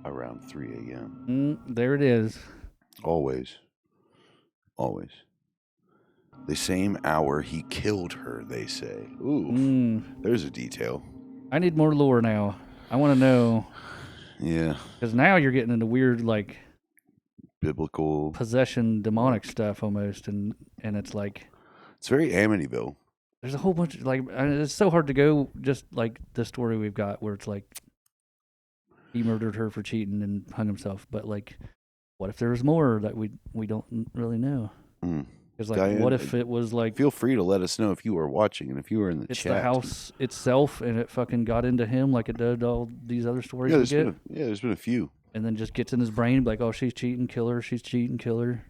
around 3 a.m.
There it is.
Always. Always. The same hour he killed her, they say. Ooh, there's a detail.
I need more lore now. I want to know.
Yeah.
Because now you're getting into weird, like,
biblical
possession, demonic stuff almost, and it's like
it's very Amityville.
There's a whole bunch of, like, it's so hard to go just like the story we've got where it's like he murdered her for cheating and hung himself, but like, what if there was more that we don't really know? Because like,
Diane,
what if it was like?
Feel free to let us know if you are watching and if you are in the
it's
chat.
The house itself, and it fucking got into him like it did all these other stories we get.
There's been a few.
And then just gets in his brain like, oh, she's cheating, kill her. She's cheating, kill her.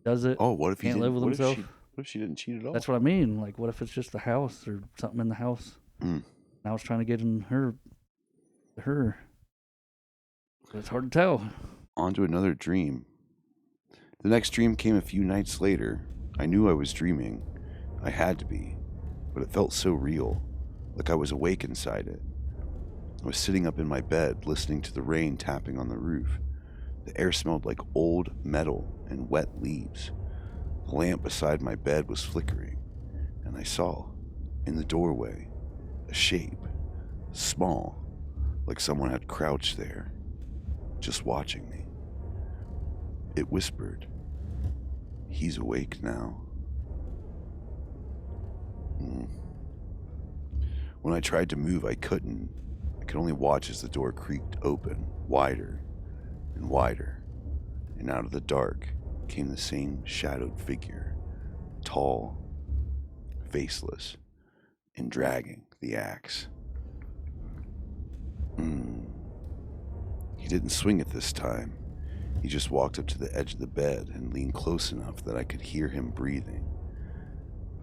Does it?
Oh, what if he
can't live with himself?
What if she didn't cheat at all?
That's what I mean. Like, what if it's just the house or something in the house? Now it's trying to get in her. But it's hard to tell.
On to another dream. The next dream came a few nights later. I knew I was dreaming. I had to be. But it felt so real, like I was awake inside it. I was sitting up in my bed, listening to the rain tapping on the roof. The air smelled like old metal and wet leaves. The lamp beside my bed was flickering, and I saw, in the doorway, a shape, small, like someone had crouched there, just watching me. It whispered, "He's awake now." When I tried to move, I couldn't. I could only watch as the door creaked open, wider and wider, and out of the dark came the same shadowed figure, tall, faceless, and dragging the axe. He didn't swing it this time. He just walked up to the edge of the bed and leaned close enough that I could hear him breathing.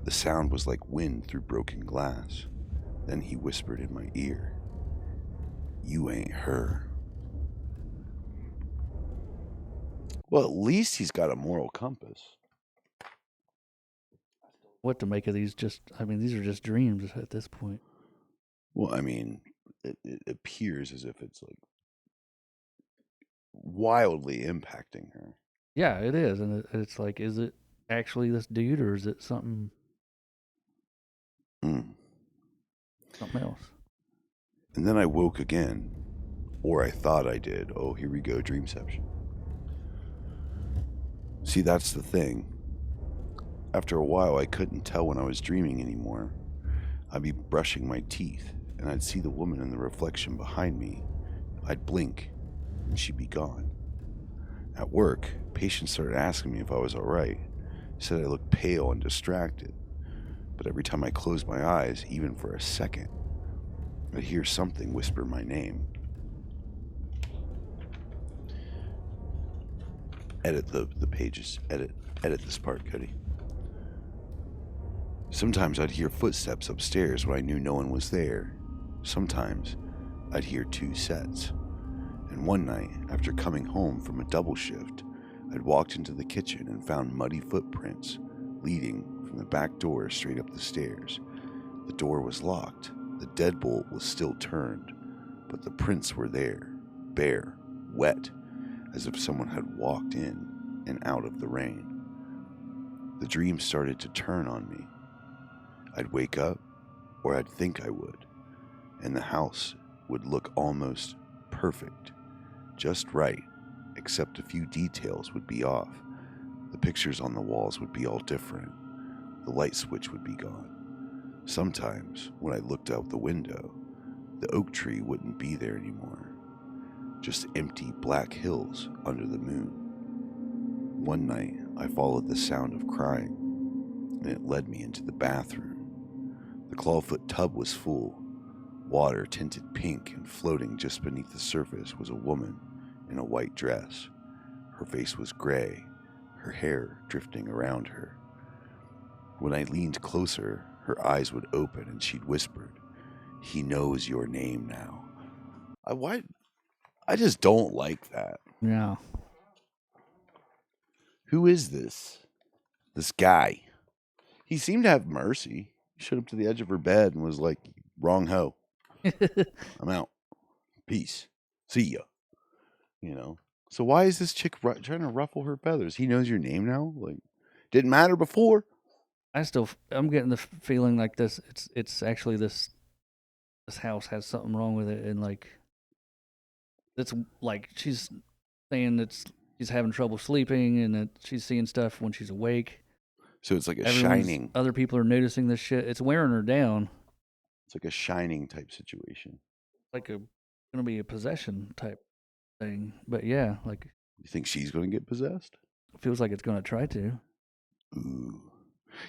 The sound was like wind through broken glass. Then he whispered in my ear, "You ain't her." Well, at least he's got a moral compass.
What to make of these? These are just dreams at this point.
Well, I mean, it appears as if it's like wildly impacting her.
Yeah, it is, and it's like, is it actually this dude, or is it something else?
And then I woke again, or I thought I did. Oh, here we go, dreamception. See, that's the thing. After a while, I couldn't tell when I was dreaming anymore. I'd be brushing my teeth, and I'd see the woman in the reflection behind me. I'd blink, and she'd be gone. At work, patients started asking me if I was all right. They said I looked pale and distracted. But every time I closed my eyes, even for a second, I'd hear something whisper my name. Edit the pages. Edit this part, Cody. Sometimes I'd hear footsteps upstairs when I knew no one was there. Sometimes I'd hear 2 sets. And one night, after coming home from a double shift, I'd walked into the kitchen and found muddy footprints leading from the back door straight up the stairs. The door was locked. The deadbolt was still turned, but the prints were there, bare, wet, as if someone had walked in and out of the rain. The dream started to turn on me. I'd wake up, or I'd think I would, and the house would look almost perfect, just right, except a few details would be off. The pictures on the walls would be all different. The light switch would be gone. Sometimes, when I looked out the window, the oak tree wouldn't be there anymore. just empty black hills under the moon. One night, I followed the sound of crying, and it led me into the bathroom. The clawfoot tub was full. Water tinted pink, and floating just beneath the surface was a woman in a white dress. Her face was gray, her hair drifting around her. When I leaned closer, her eyes would open and she'd whispered, "He knows your name now." I just don't like that.
Yeah.
Who is this? This guy. He seemed to have mercy. He showed up to the edge of her bed and was like, "Wrong hoe. I'm out. Peace. See ya." You know? So why is this chick trying to ruffle her feathers? He knows your name now? Like, didn't matter before.
I'm getting the feeling like this. It's actually this house has something wrong with it, and like, it's like she's saying that she's having trouble sleeping, and that she's seeing stuff when she's awake.
So it's like a Shining.
Other people are noticing this shit. It's wearing her down.
It's like a Shining type situation.
Like gonna be a possession type thing. But yeah, like,
you think she's gonna get possessed?
It feels like it's gonna try to.
Ooh.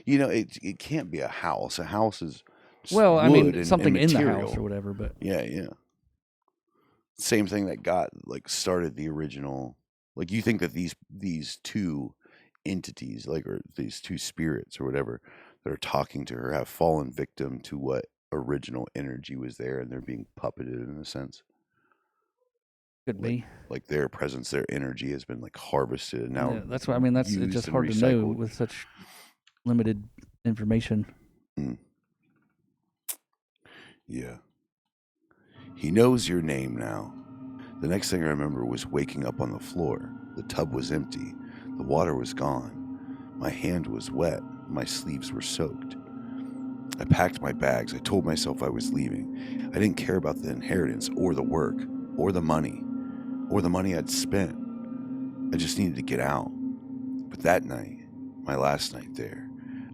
You know, it can't be a house. A house is
something in the house or whatever. But
yeah. Same thing that started the original. Like, you think that these two entities, like, or these two spirits or whatever that are talking to her, have fallen victim to what original energy was there, and they're being puppeted in a sense.
Could be
like their presence, their energy has been like harvested. And now
that's what I mean. That's it's just hard to know with such limited information.
Yeah. He knows your name now. The next thing I remember was waking up on the floor. The tub was empty. The water was gone. My hand was wet. My sleeves were soaked. I packed my bags. I told myself I was leaving. I didn't care about the inheritance or the work or the money I'd spent. I just needed to get out. But that night, my last night there,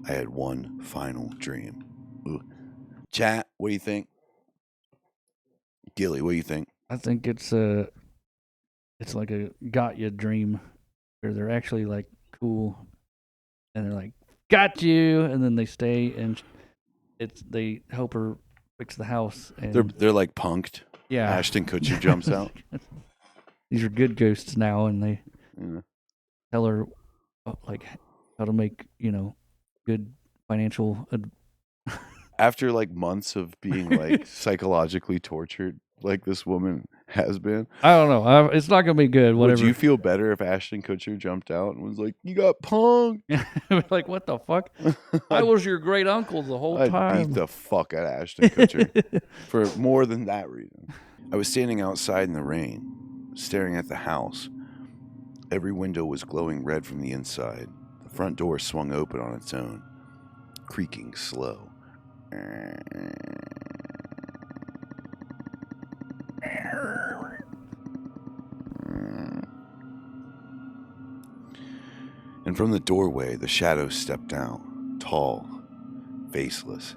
I had one final dream. Ooh. Chat, what do you think? Gilly, what do you think?
I think it's like a got you dream, where they're actually like cool, and they're like, "Got you," and then they stay, and they help her fix the house. And
they're like punked.
Yeah,
Ashton Kutcher jumps out.
These are good ghosts now, and they tell her like how to make good financial.
After like months of being like psychologically tortured, like this woman has been.
I don't know. It's not gonna be good. Whatever.
Would you feel better if Ashton Kutcher jumped out and was like, "You got punked"?
Like, what the fuck? I was your great uncle the whole time.
I'd beat the fuck out of Ashton Kutcher for more than that reason. I was standing outside in the rain, staring at the house. Every window was glowing red from the inside. The front door swung open on its own, creaking slow. And from the doorway, the shadow stepped out, tall, faceless,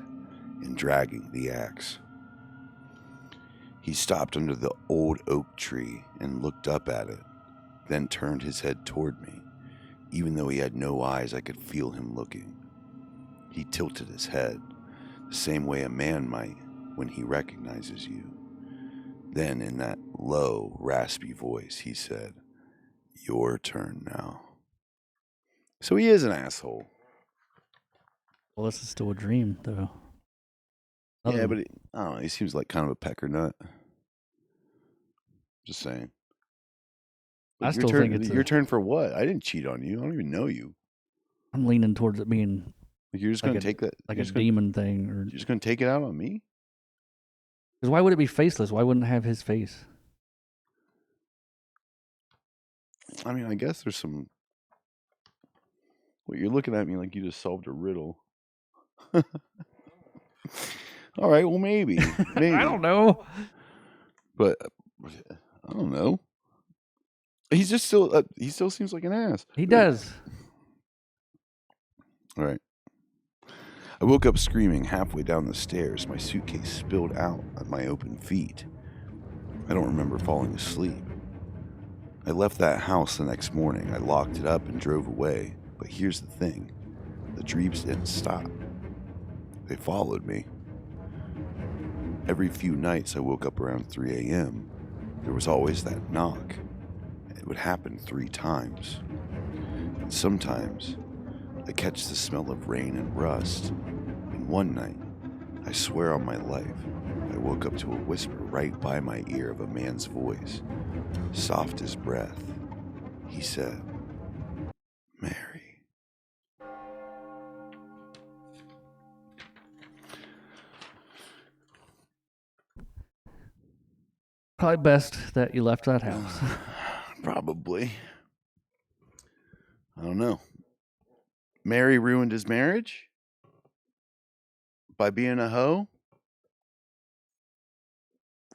and dragging the axe. He stopped under the old oak tree and looked up at it, then turned his head toward me. Even though he had no eyes, I could feel him looking. He tilted his head, the same way a man might when he recognizes you. Then, in that low, raspy voice, he said, "Your turn now." So he is an asshole.
Well, this is still a dream, though.
Yeah, but I don't know. He seems like kind of a pecker nut. Just saying. But
I still think it's
your turn for what? I didn't cheat on you. I don't even know you.
I'm leaning towards it being
like you're just going to take that
like a demon thing, or
you're just going to take it out on me.
Because why would it be faceless? Why wouldn't it have his face?
I mean, I guess there's some. Well, you're looking at me like you just solved a riddle. All right, well, maybe.
I don't know.
But I don't know. He still seems like an ass.
He does.
All right. I woke up screaming halfway down the stairs. My suitcase spilled out at my open feet. I don't remember falling asleep. I left that house the next morning. I locked it up and drove away. But here's the thing. The dreams didn't stop. They followed me. Every few nights I woke up around 3 a.m. There was always that knock. It would happen 3 times. And sometimes I catch the smell of rain and rust. And one night, I swear on my life, I woke up to a whisper right by my ear of a man's voice, soft as breath. He said, "Mary."
Probably best that you left that house.
Probably. I don't know. Mary ruined his marriage? By being a hoe?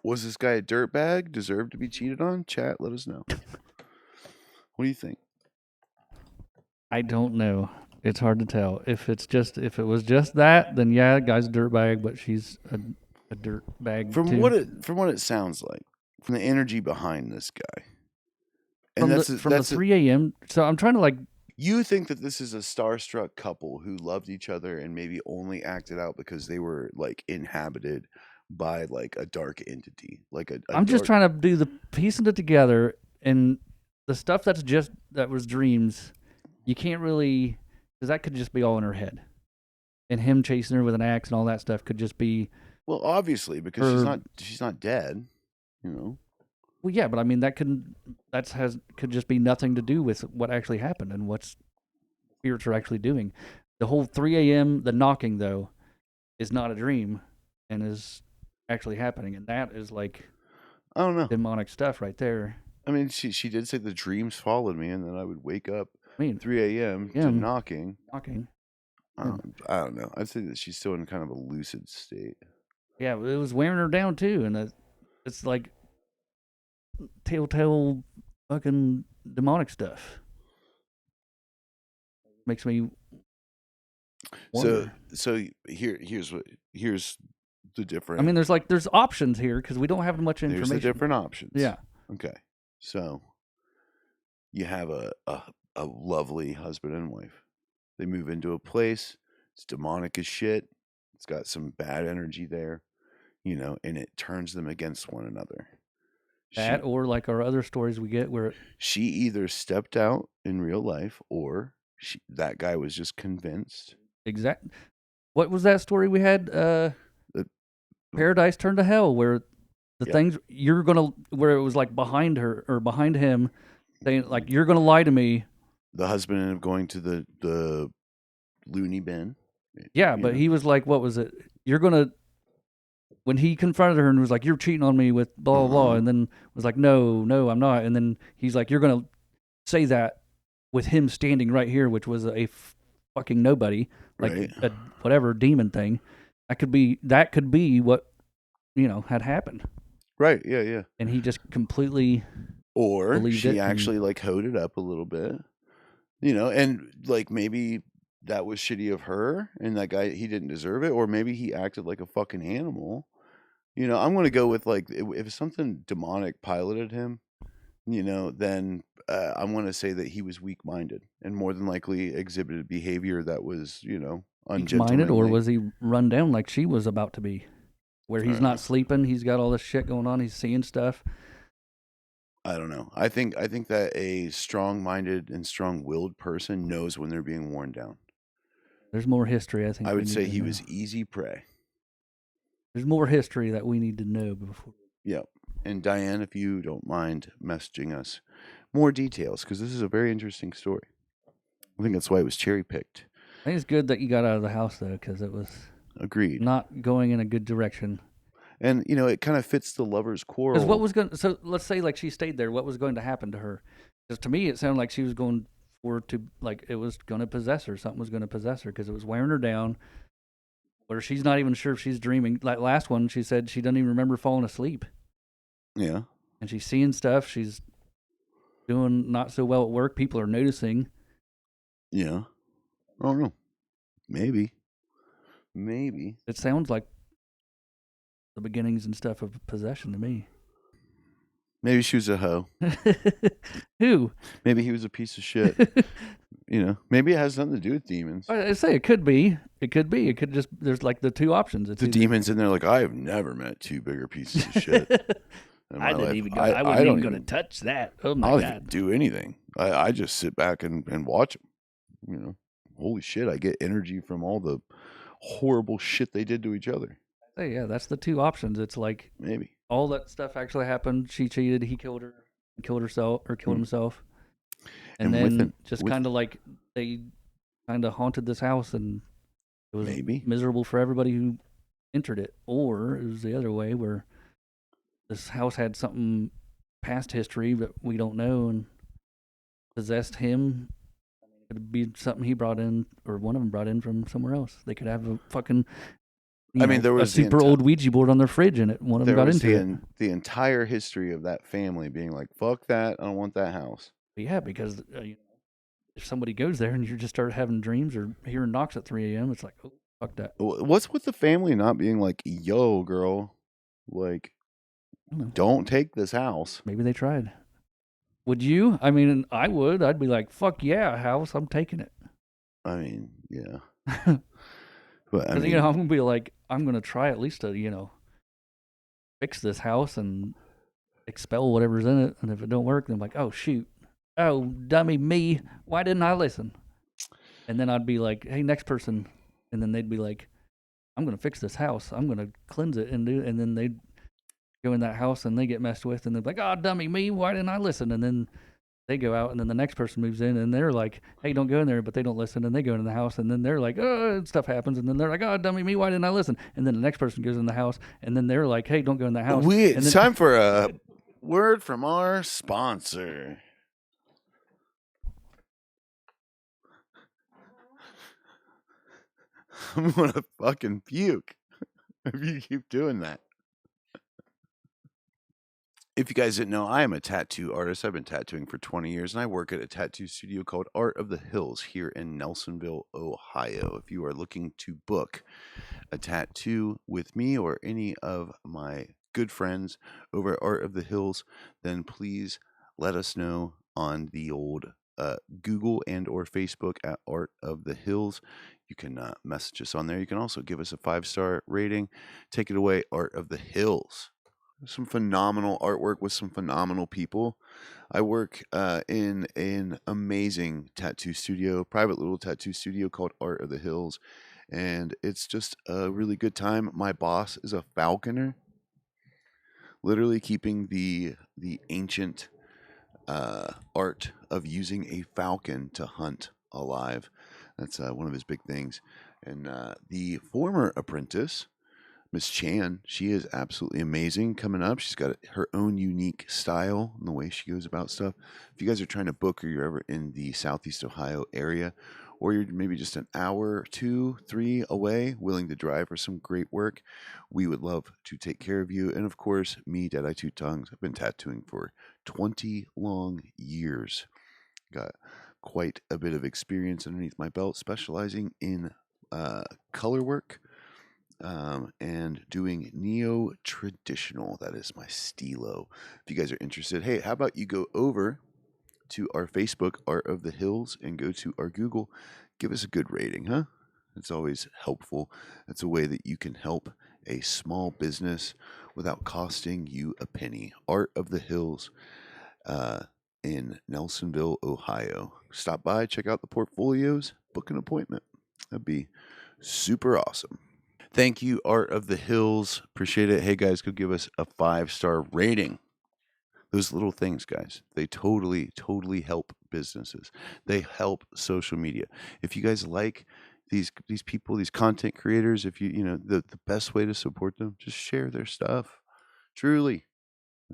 Was this guy a dirtbag? Deserved to be cheated on? Chat, let us know. What do you think?
I don't know. It's hard to tell. If it was just that, then yeah, guy's a dirtbag, but she's a dirtbag
From
too.
what it sounds like, from the energy behind this guy. And
From the 3 a.m. So I'm trying to like.
You think that this is a starstruck couple who loved each other and maybe only acted out because they were like inhabited by like a dark entity, like a
I'm just trying to do the piecing it together, and the stuff that was dreams. You can't really, because that could just be all in her head, and him chasing her with an axe and all that stuff could just be.
Well, obviously, because she's not dead, you know.
Well, yeah, but I mean could just be nothing to do with what actually happened and what spirits are actually doing. The whole 3 a.m. the knocking though is not a dream, and is actually happening, and that is like
I don't know,
demonic stuff right there.
I mean, she did say the dreams followed me, and then I would wake up 3 a.m.
Yeah,
to knocking.
I
don't know. I'd say that she's still in kind of a lucid state.
Yeah, it was wearing her down too, and it's like telltale fucking demonic stuff. Makes me wonder.
So here's the different.
I mean, there's options here because we don't have much information.
There's the different options.
Yeah.
Okay. So you have a lovely husband and wife. They move into a place. It's demonic as shit. It's got some bad energy there, you know, and it turns them against one another.
Or like our other stories we get where
she either stepped out in real life or that guy was just convinced.
Exact. What was that story we had? Paradise turned to hell, where the things where it was like behind her or behind him, saying like, "You're gonna lie to me."
The husband ended up going to the loony bin.
Yeah, but he was like, "What was it? You're gonna." When he confronted her and was like, "You're cheating on me with blah blah blah," and then was like, "No, I'm not." And then he's like, "You're gonna say that with him standing right here," which was a fucking nobody, like a whatever demon thing. That could be what had happened.
Right. Yeah.
And he just completely.
Or she actually like hoed it up a little bit, and like maybe that was shitty of her, and that guy, he didn't deserve it, or maybe he acted like a fucking animal. I'm going to go with like if something demonic piloted him, then I'm going to say that he was weak-minded and more than likely exhibited behavior that was,
weak-minded, or was he run down like she was about to be, where he's not sleeping, he's got all this shit going on, he's seeing stuff.
I don't know. I think that a strong-minded and strong-willed person knows when they're being worn down.
There's more history, I think.
I would say he was easy prey.
There's more history that we need to know before.
Yep. And Diane, if you don't mind messaging us more details, because this is a very interesting story. I think that's why it was cherry-picked.
I think it's good that you got out of the house, though, because it was
agreed
not going in a good direction.
And, it kind of fits the lover's quarrel.
Because what was going so let's say like she stayed there, what was going to happen to her? Because to me, it sounded like she was going it was going to possess her. Something was going to possess her because it was wearing her down. Or she's not even sure if she's dreaming. Like last one, she said she doesn't even remember falling asleep.
Yeah.
And she's seeing stuff. She's doing not so well at work. People are noticing.
Yeah. I don't know. Maybe.
It sounds like the beginnings and stuff of possession to me.
Maybe she was a hoe.
Who?
Maybe he was a piece of shit. Maybe it has nothing to do with demons.
I say it could be. It could be. It could just. There's like the two options. It's
The
either,
demons in there, like, I have never met two bigger pieces of shit in my
I didn't
life.
even. I wasn't
don't
even going to touch that. Oh
I
my
don't even
god.
do anything. I just sit back and watch them. Holy shit! I get energy from all the horrible shit they did to each other.
Hey, yeah, that's the two options. It's like
Maybe.
all that stuff actually happened. She cheated. He killed her. Killed herself or killed himself. And then just kind of like they kind of haunted this house, and it was miserable for everybody who entered it. Or it was the other way, where this house had something past history that we don't know and possessed him. It could be something he brought in, or one of them brought in from somewhere else. They could have a fucking there was a super old Ouija board on their fridge, and one of them got into it.
The entire history of that family being like, "Fuck that! I don't want that house."
But yeah, because if somebody goes there and you just start having dreams or hearing knocks at 3 a.m., it's like, oh, fuck that.
What's with the family not being like, "Yo, girl, like, don't take this house"?
Maybe they tried. Would you? I mean, I would. I'd be like, "Fuck yeah, house! I'm taking it."
I mean, yeah.
But I'm gonna be like, I'm gonna try at least to fix this house and expel whatever's in it. And if it don't work, then I'm like, oh shoot, oh dummy me, why didn't I listen? And then I'd be like, hey, next person, and then they'd be like, I'm gonna fix this house. I'm gonna cleanse it and then they'd go in that house and they get messed with, and they're like, oh dummy me, why didn't I listen? And then they go out, and then the next person moves in, and they're like, hey, don't go in there, but they don't listen, and they go into the house, and then they're like, oh, stuff happens, and then they're like, oh, dummy me, why didn't I listen? And then the next person goes in the house, and then they're like, hey, don't go in the house.
It's time for a word from our sponsor. I'm gonna fucking puke if you keep doing that. If you guys didn't know, I am a tattoo artist. I've been tattooing for 20 years, and I work at a tattoo studio called Art of the Hills here in Nelsonville, Ohio. If you are looking to book a tattoo with me or any of my good friends over at Art of the Hills, then please let us know on the old Google and or Facebook at Art of the Hills. You can message us on there. You can also give us a 5-star rating. Take it away, Art of the Hills. Some phenomenal artwork with some phenomenal people. I work in an amazing tattoo studio, private little tattoo studio called Art of the Hills, and it's just a really good time. My boss is a falconer, literally keeping the ancient art of using a falcon to hunt alive. That's one of his big things. And the former apprentice, Miss Chan, she is absolutely amazing coming up. She's got her own unique style in the way she goes about stuff. If you guys are trying to book or you're ever in the Southeast Ohio area, or you're maybe just an hour, 2, 3 away, willing to drive for some great work, we would love to take care of you. And of course, me, Deadeye Two Tongues, I've been tattooing for 20 long years. Got quite a bit of experience underneath my belt, specializing in color work. And doing neo-traditional. That is my stilo. If you guys are interested, hey, how about you go over to our Facebook, Art of the Hills, and go to our Google. Give us a good rating, huh? It's always helpful. It's a way that you can help a small business without costing you a penny. Art of the Hills in Nelsonville, Ohio. Stop by, check out the portfolios, book an appointment. That'd be super awesome. Thank you, Art of the Hills. Appreciate it. Hey, guys, go give us a 5-star rating. Those little things, guys, they totally, totally help businesses. They help social media. If you guys like these people, these content creators, if the best way to support them, just share their stuff. Truly,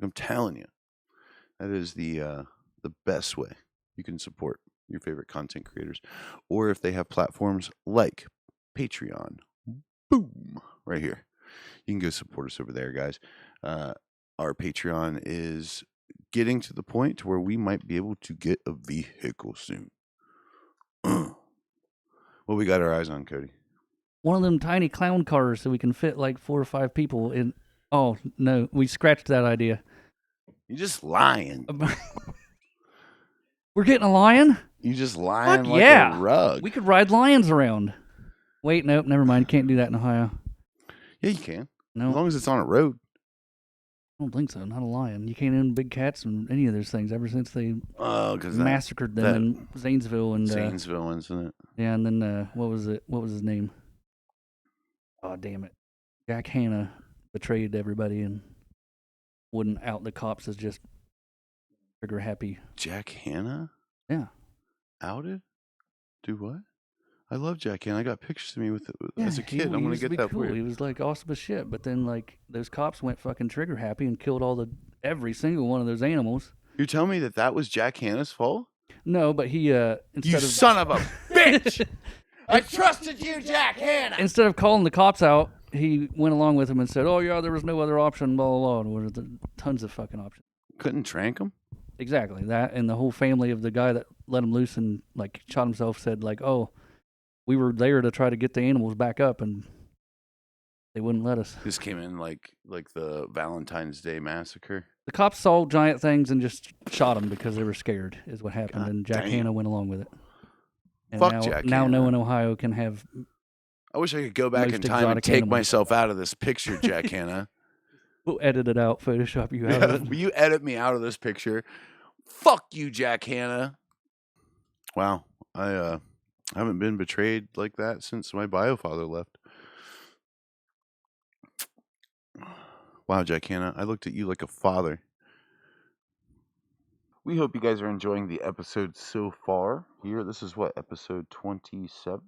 I'm telling you, that is the best way you can support your favorite content creators. Or if they have platforms like Patreon. Boom, right here. You can go support us over there, guys. Our Patreon is getting to the point to where we might be able to get a vehicle soon. What we got our eyes on, Cody?
One of them tiny clown cars so we can fit like 4 or 5 people in. Oh, no, we scratched that idea.
You're just lying.
We're getting a lion?
You just lying like
yeah.
a rug.
We could ride lions around. Wait, nope, never mind. You can't do that in Ohio.
Yeah, you can.
No.
As long as it's on a road.
I don't think so. Not a lion. You can't own big cats and any of those things ever since they massacred them in Zanesville and
Zanesville incident.
Yeah, and then what was it? What was his name? Oh, damn it! Jack Hanna betrayed everybody and wouldn't out the cops as just trigger happy.
Jack Hanna?
Yeah.
Outed? Do what? I love Jack Hanna. I got pictures of me with as a kid. I'm gonna get that for you.
He was like awesome as shit, but then like those cops went fucking trigger happy and killed every single one of those animals.
You're telling me that was Jack Hanna's fault?
No, but he
you son of a bitch! I trusted you, Jack Hanna.
Instead of calling the cops out, he went along with him and said, "Oh yeah, there was no other option." Blah blah blah. There were tons of fucking options.
Couldn't trank him.
Exactly that, and the whole family of the guy that let him loose and like shot himself said like, "Oh, we were there to try to get the animals back up, and they wouldn't let us."
This came in like the Valentine's Day massacre.
The cops saw giant things and just shot them because they were scared. Is what happened, and Jack Hanna went along with it. And
Fuck Jack
now
Hanna.
no one in Ohio can have.
I wish I could go back in time and take myself out of this picture, Jack Hanna.
We'll edit it out, Photoshop you out of it.
Will you edit me out of this picture? Fuck you, Jack Hanna. Wow, I haven't been betrayed like that since my bio father left. Wow, Jack Hanna, I looked at you like a father. We hope you guys are enjoying the episode so far. Here, this is what, episode 27?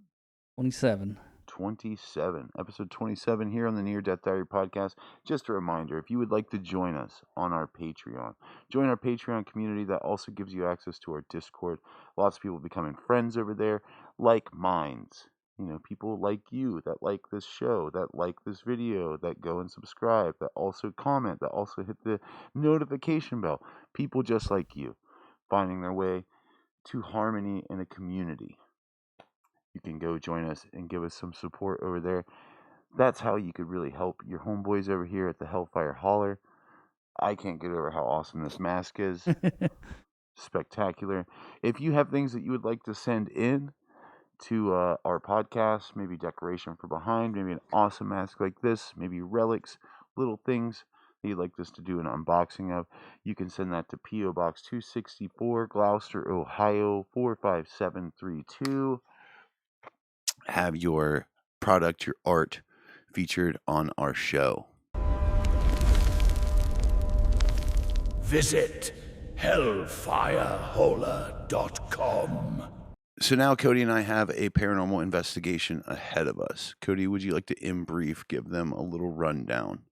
27.
27. Episode 27 here on the Near Death Diary podcast. Just a reminder, if you would like to join us on our Patreon, join our Patreon community that also gives you access to our Discord. Lots of people becoming friends over there, like minds. You know, people like you that like this show, that like this video, that go and subscribe, that also comment, that also hit the notification bell. People just like you, finding their way to harmony in a community. You can go join us and give us some support over there. That's how you could really help your homeboys over here at the Hellfire Holler. I can't get over how awesome this mask is. Spectacular. If you have things that you would like to send in to our podcast, maybe decoration for behind, maybe an awesome mask like this, maybe relics, little things that you'd like us to do an unboxing of, you can send that to P.O. Box 264, Gloucester, Ohio 45732. Have your product, your art featured on our show.
Visit hellfireholler.com.
So now Cody and I have a paranormal investigation ahead of us. Cody, would you like to, in brief, give them a little rundown?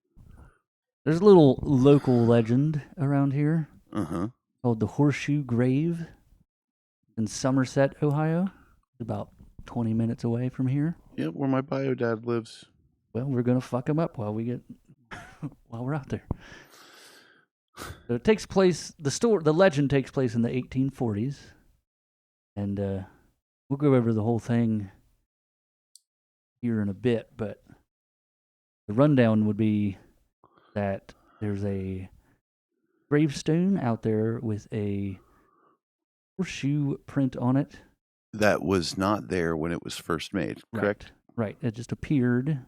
There's a little local legend around here called the Horseshoe Grave in Somerset, Ohio. It's about 20 minutes away from here.
Yep, where my bio dad lives.
Well, we're gonna fuck him up while we're out there. So it takes place. The legend takes place in the 1840s, and we'll go over the whole thing here in a bit. But the rundown would be that there's a gravestone out there with a horseshoe print on it.
That was not there when it was first made, correct?
Right. It just appeared.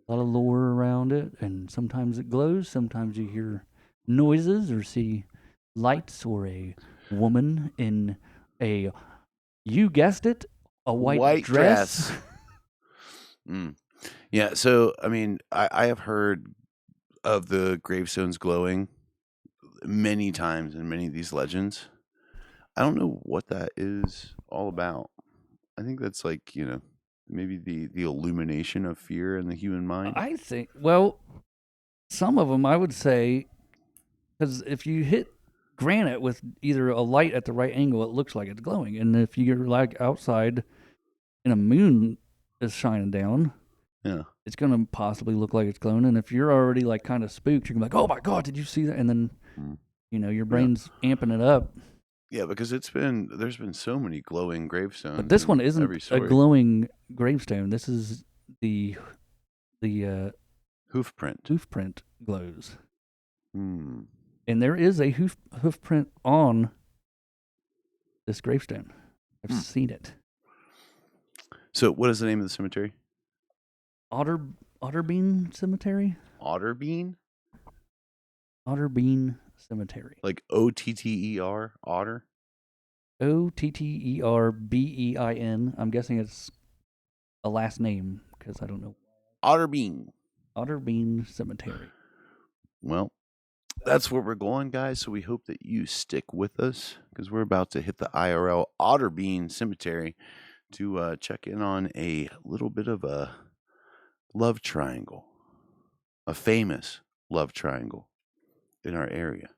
A lot of lore around it, and sometimes it glows. Sometimes you hear noises or see lights, or a woman in you guessed it, a white dress.
Yeah, so, I mean, I have heard of the gravestones glowing many times in many of these legends. I don't know what that is all about. I think that's like, you know, maybe the illumination of fear in the human mind.
I think, well, some of them I would say, because if you hit granite with either a light at the right angle, it looks like it's glowing. And if you're like outside and a moon is shining down, it's going to possibly look like it's glowing. And if you're already like kind of spooked, you're going to be like, oh my God, did you see that? And then, you know, your brain's amping it up.
Yeah, because there's been so many glowing gravestones.
But this one isn't a glowing gravestone. This is the
hoofprint.
Hoofprint glows. And there is a hoof print on this gravestone. I've seen it.
So, what is the name of the cemetery?
Otterbein Cemetery?
Otterbein?
Otterbein Cemetery.
Like Otter? Otter?
Otterbein. I'm guessing it's a last name because I don't know.
Otterbein.
Otterbein Cemetery.
Well, that's where we're going, guys. So we hope that you stick with us because we're about to hit the IRL Otterbein Cemetery to check in on a little bit of a love triangle, a famous love triangle in our area.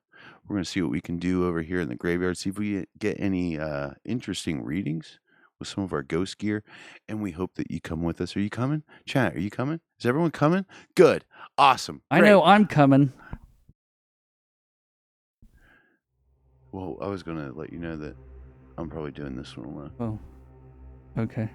We're going to see what we can do over here in the graveyard, see if we get any interesting readings with some of our ghost gear, and we hope that you come with us. Are you coming? Chat, are you coming? Is everyone coming? Good. Awesome.
I know I'm coming.
Well, I was going to let you know that I'm probably doing this one alone.
Oh, okay.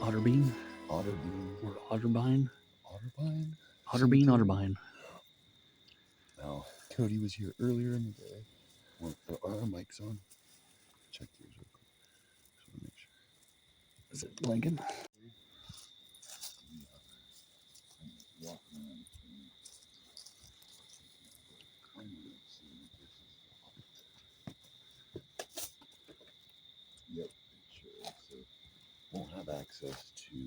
Otterbein?
Otterbein.
Or Otterbein?
Otterbein?
Otterbein.
Now, Cody was here earlier in the day. We'll put our mics on. Check yours real quick. Just want to make sure.
Is it blinking?
Yep, sure. So won't have access to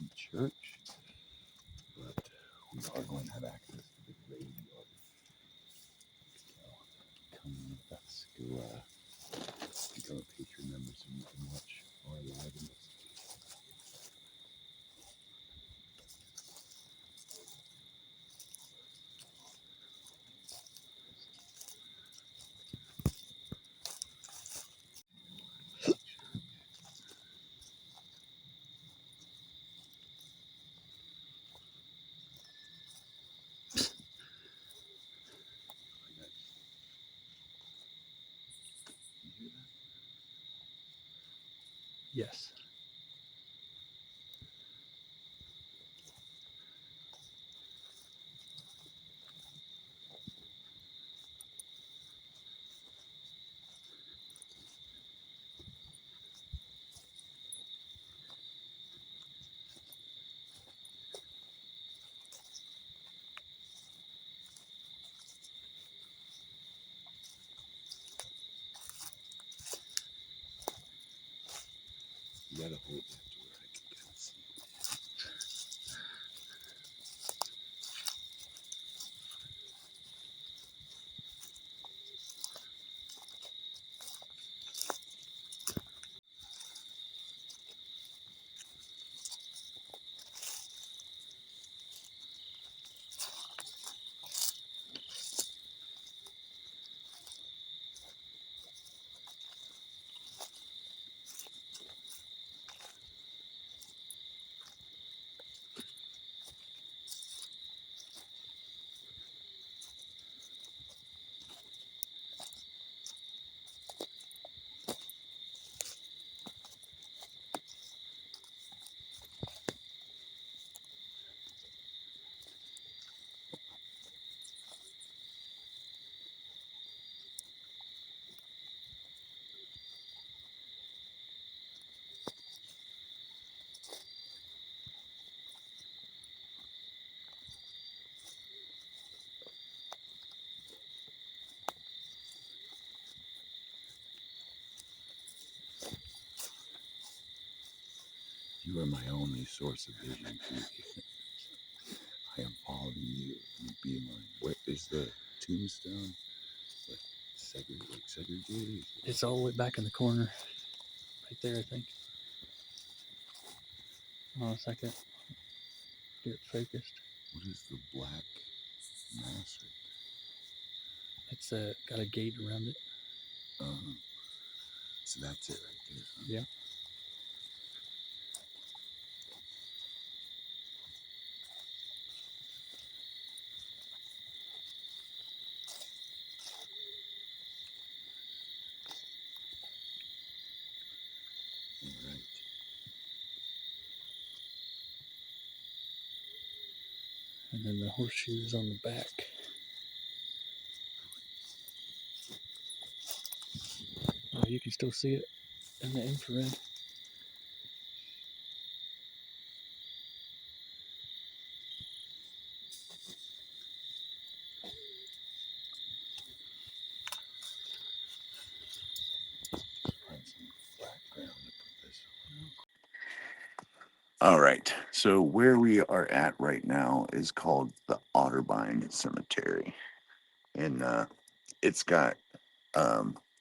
the church, but we are going to have access to the graveyard. So come with us, go become a patron member so you can watch our live investigation.
Yes.
You gotta hold that to where I can kind of see.
You are my only source of vision, Phoebe. I am following you and being like, what is the tombstone? Like segregated?
It's all the way back in the corner. Right there, I think. Hold on a second. Get it focused.
What is the black mass?
It's got a gate around it.
So that's it right there. Huh?
Yeah.
All right.
And then the horseshoes on the back. Oh, you can still see it in the infrared.
Find some background to put this on. All right. So where we are at right now is called the Otterbein Cemetery, and it's got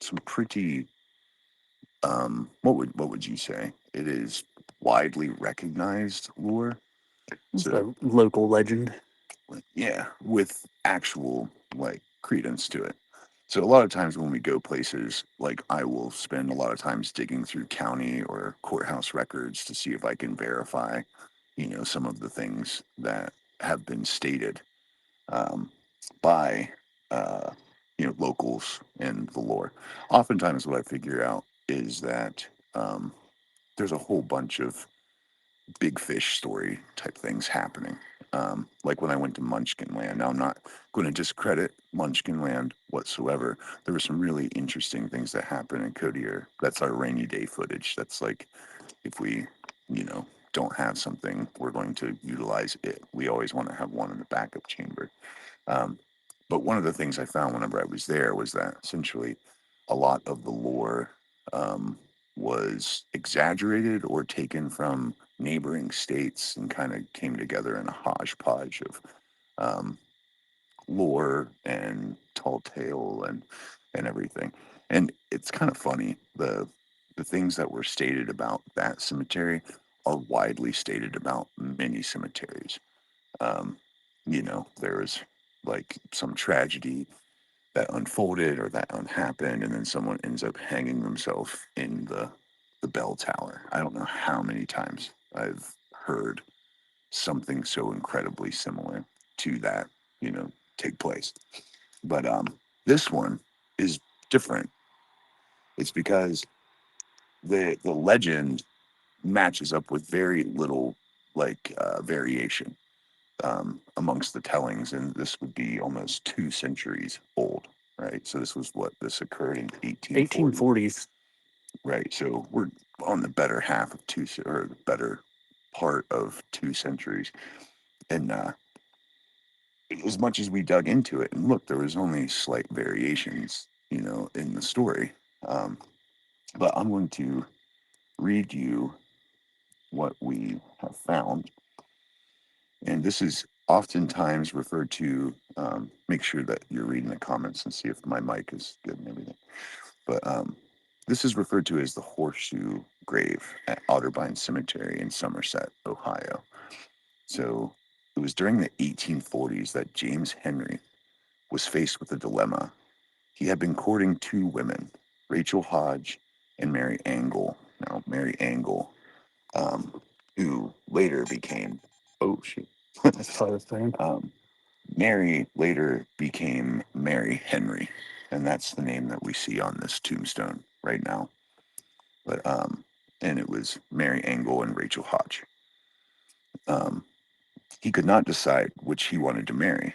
some pretty what would you say? It is widely recognized lore.
It's
So
a local legend.
yeah, with actual like credence to it. So a lot of times when we go places, like I will spend a lot of times digging through county or courthouse records to see if I can verify, some of the things that have been stated by locals and the lore. Oftentimes, what I figure out is that there's a whole bunch of big fish story type things happening. Like when I went to Munchkin Land. Now, I'm not going to discredit Munchkin Land whatsoever. There were some really interesting things that happened in Codier. That's our rainy day footage. That's like if we, don't have something, we're going to utilize it. We always want to have one in the backup chamber. Um, but one of the things I found whenever I was there was that essentially a lot of the lore um, was exaggerated or taken from neighboring states and kind of came together in a hodgepodge of um, lore and tall tale and everything. And it's kind of funny. The things that were stated about that cemetery are widely stated about many cemeteries. Um, there was like some tragedy that unfolded or that unhappened, and then someone ends up hanging themselves in the bell tower. I don't know how many times I've heard something so incredibly similar to that, take place. But this one is different. It's because the legend matches up with very little like variation amongst the tellings, and this would be almost 2 centuries old, right? So this occurred in 1840s, right? So we're on the better half of or the better part of 2 centuries, and as much as we dug into it and look, there was only slight variations, in the story. Um, but I'm going to read you what we have found. And this is oftentimes referred to, make sure that you're reading the comments and see if my mic is good and everything. But this is referred to as the Horseshoe Grave at Otterbein Cemetery in Somerset, Ohio. So it was during the 1840s that James Henry was faced with a dilemma. He had been courting 2 women, Rachel Hodge and Mary Angle. Now, Mary Angle, who later became, oh shit,
That's probably the thing.
Mary later became Mary Henry, and that's the name that we see on this tombstone right now. But and it was Mary Angle and Rachel Hodge. Um, he could not decide which he wanted to marry,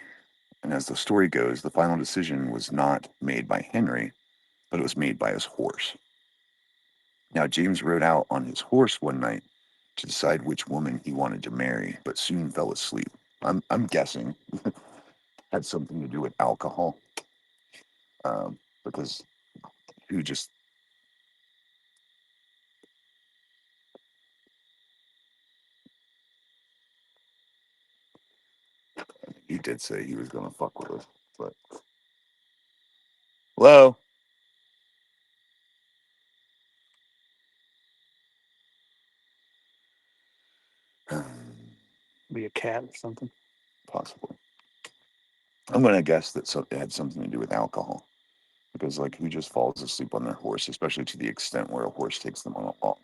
and as the story goes, the final decision was not made by Henry, but it was made by his horse. Now James rode out on his horse one night to decide which woman he wanted to marry, but soon fell asleep. I'm guessing had something to do with alcohol, because who just He did say he was gonna fuck with us, but hello.
Be a cat or something.
Possibly. I'm gonna guess that it had something to do with alcohol, because like who just falls asleep on their horse, especially to the extent where a horse takes them on a long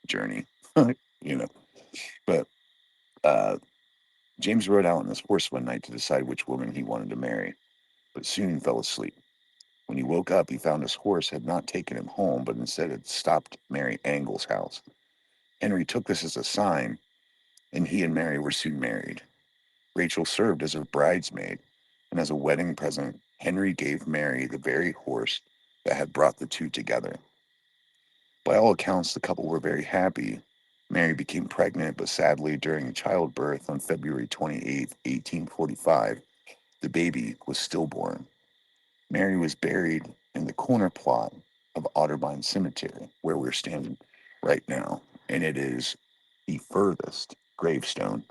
journey, you know. But James rode out on his horse one night to decide which woman he wanted to marry, but soon fell asleep. When he woke up, he found his horse had not taken him home, but instead had stopped at Mary Angle's house. Henry took this as a sign, and he and Mary were soon married. Rachel served as a bridesmaid, and as a wedding present, Henry gave Mary the very horse that had brought the two together. By all accounts, the couple were very happy. Mary became pregnant, but sadly, during childbirth on February 28, 1845, the baby was stillborn. Mary was buried in the corner plot of Otterbein Cemetery, where we're standing right now, and it is the furthest gravestone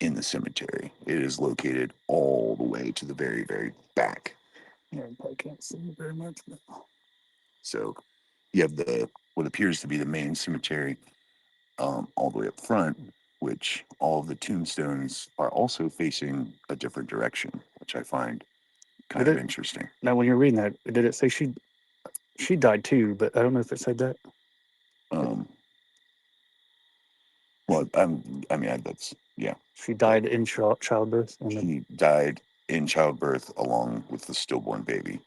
in the cemetery. It is located all the way to the very, very back.
Yeah, I probably can't see it very much. But...
So you have what appears to be the main cemetery all the way up front, which all of the tombstones are also facing a different direction, which I find kind of interesting.
Now, when you're reading that, did it say she died too? But I don't know if it said that.
Well, that's yeah.
She died in childbirth.
She died in childbirth along with the stillborn baby.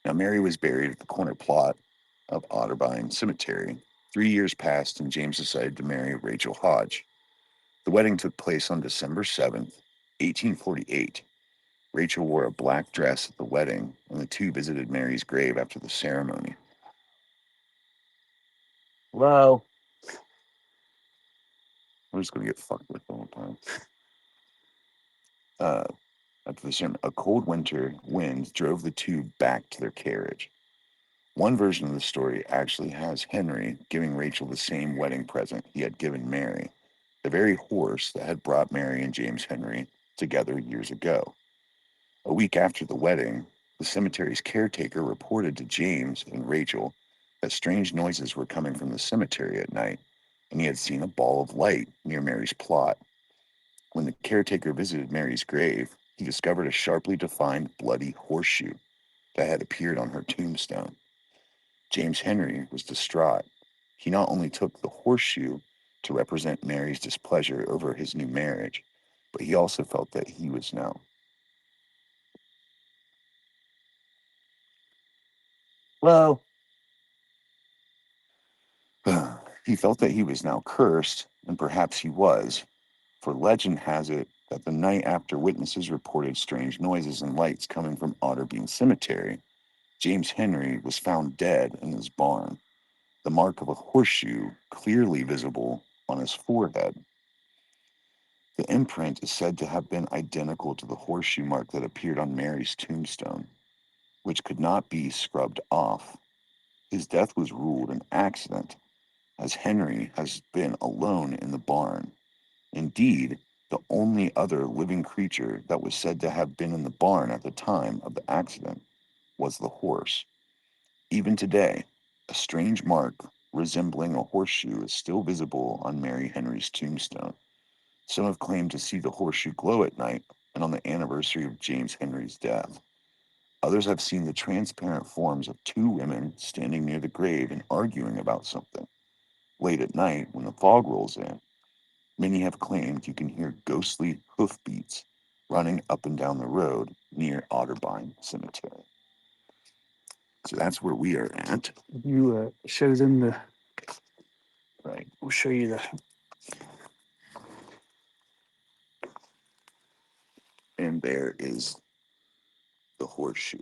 Now, Mary was buried at the corner plot of Otterbein Cemetery. 3 years passed, and James decided to marry Rachel Hodge. The wedding took place on December 7th, 1848. Rachel wore a black dress at the wedding, and the two visited Mary's grave after the ceremony.
Wow.
I'm just going to get fucked with the whole time. After the ceremony, a cold winter wind drove the two back to their carriage. One version of the story actually has Henry giving Rachel the same wedding present he had given Mary, the very horse that had brought Mary and James Henry together years ago. A week after the wedding, the cemetery's caretaker reported to James and Rachel that strange noises were coming from the cemetery at night, and he had seen a ball of light near Mary's plot. When the caretaker visited Mary's grave, he discovered a sharply defined bloody horseshoe that had appeared on her tombstone. James Henry was distraught. He not only took the horseshoe to represent Mary's displeasure over his new marriage, but he also felt that he was now.
Well,
he felt that he was now cursed, and perhaps he was, for legend has it that the night after witnesses reported strange noises and lights coming from Otterbein Cemetery, James Henry was found dead in his barn, the mark of a horseshoe clearly visible on his forehead. The imprint is said to have been identical to the horseshoe mark that appeared on Mary's tombstone, which could not be scrubbed off. His death was ruled an accident, as Henry has been alone in the barn. Indeed, the only other living creature that was said to have been in the barn at the time of the accident was the horse. Even today, a strange mark resembling a horseshoe is still visible on Mary Henry's tombstone. Some have claimed to see the horseshoe glow at night and on the anniversary of James Henry's death. Others have seen the transparent forms of two women standing near the grave and arguing about something. Late at night, when the fog rolls in, many have claimed you can hear ghostly hoofbeats running up and down the road near Otterbein Cemetery. So that's where we are at.
you show them the.
Right.
We'll show you the.
And there is the horseshoe.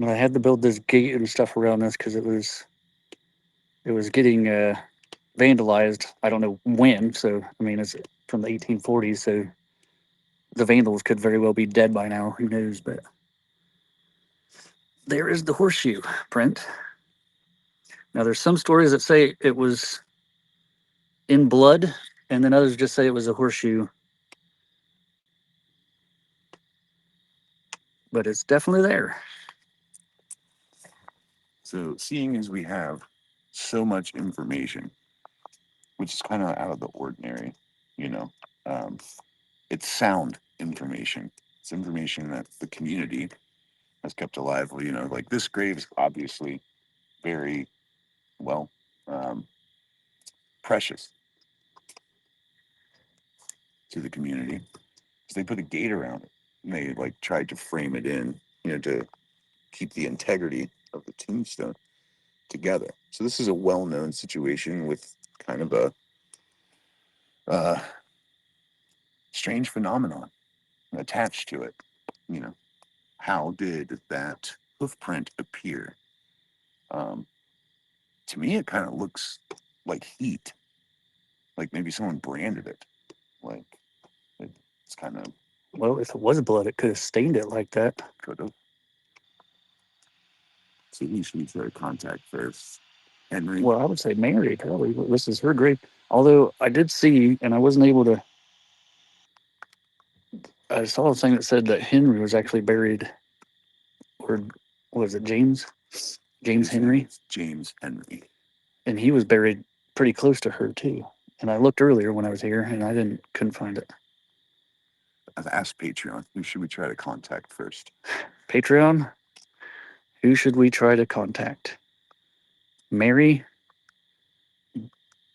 I had to build this gate and stuff around this because it was getting vandalized. I don't know when. So I mean, it's from the 1840s. So the vandals could very well be dead by now. Who knows? But there is the horseshoe print. Now, there's some stories that say it was in blood, and then others just say it was a horseshoe. But it's definitely there.
So, seeing as we have so much information, which is kind of out of the ordinary, you know, um, it's sound information. It's information that the community has kept alive. Well, you know, like this grave is obviously very, well, um, precious to the community. So they put a gate around it, and they like tried to frame it in, you know, to keep the integrity of the tombstone together. So this is a well-known situation with kind of a uh, strange phenomenon attached to it. You know, how did that hoofprint appear? Um, to me, it kind of looks like heat, like maybe someone branded it. Like it's kind of
Well, if it was blood, it could have stained it like that.
could have. So who should we try to contact first? Henry.
Well, I would say Mary, probably. This is her grave. Although I did see, and I wasn't able to, I saw a thing that said that Henry was actually buried, or was it James? James
His name
Henry?
is James Henry.
And he was buried pretty close to her, too. And I looked earlier when I was here, and I couldn't find it.
I've asked Patreon, who should we try to contact first?
Patreon, who should we try to contact? Mary,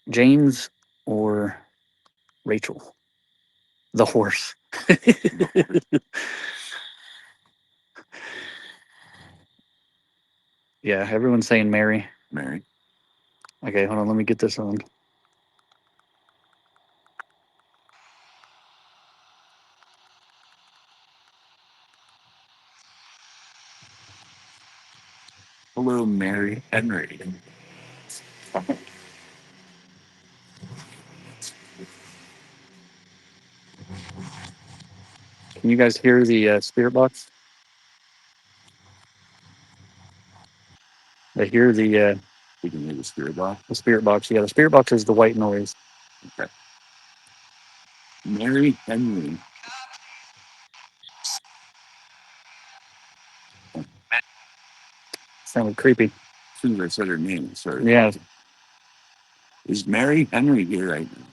James, or Rachel? The horse. Yeah, everyone's saying Mary.
Mary.
Okay, hold on, let me get this on.
Hello, Mary Henry.
Can you guys hear the spirit box? I hear
We can hear the spirit box.
the spirit box. Yeah, the spirit box is the white noise.
Okay. Mary Henry.
Sounded creepy.
As soon as I said her name, it started
Yeah.
talking. Is Mary Henry here right now?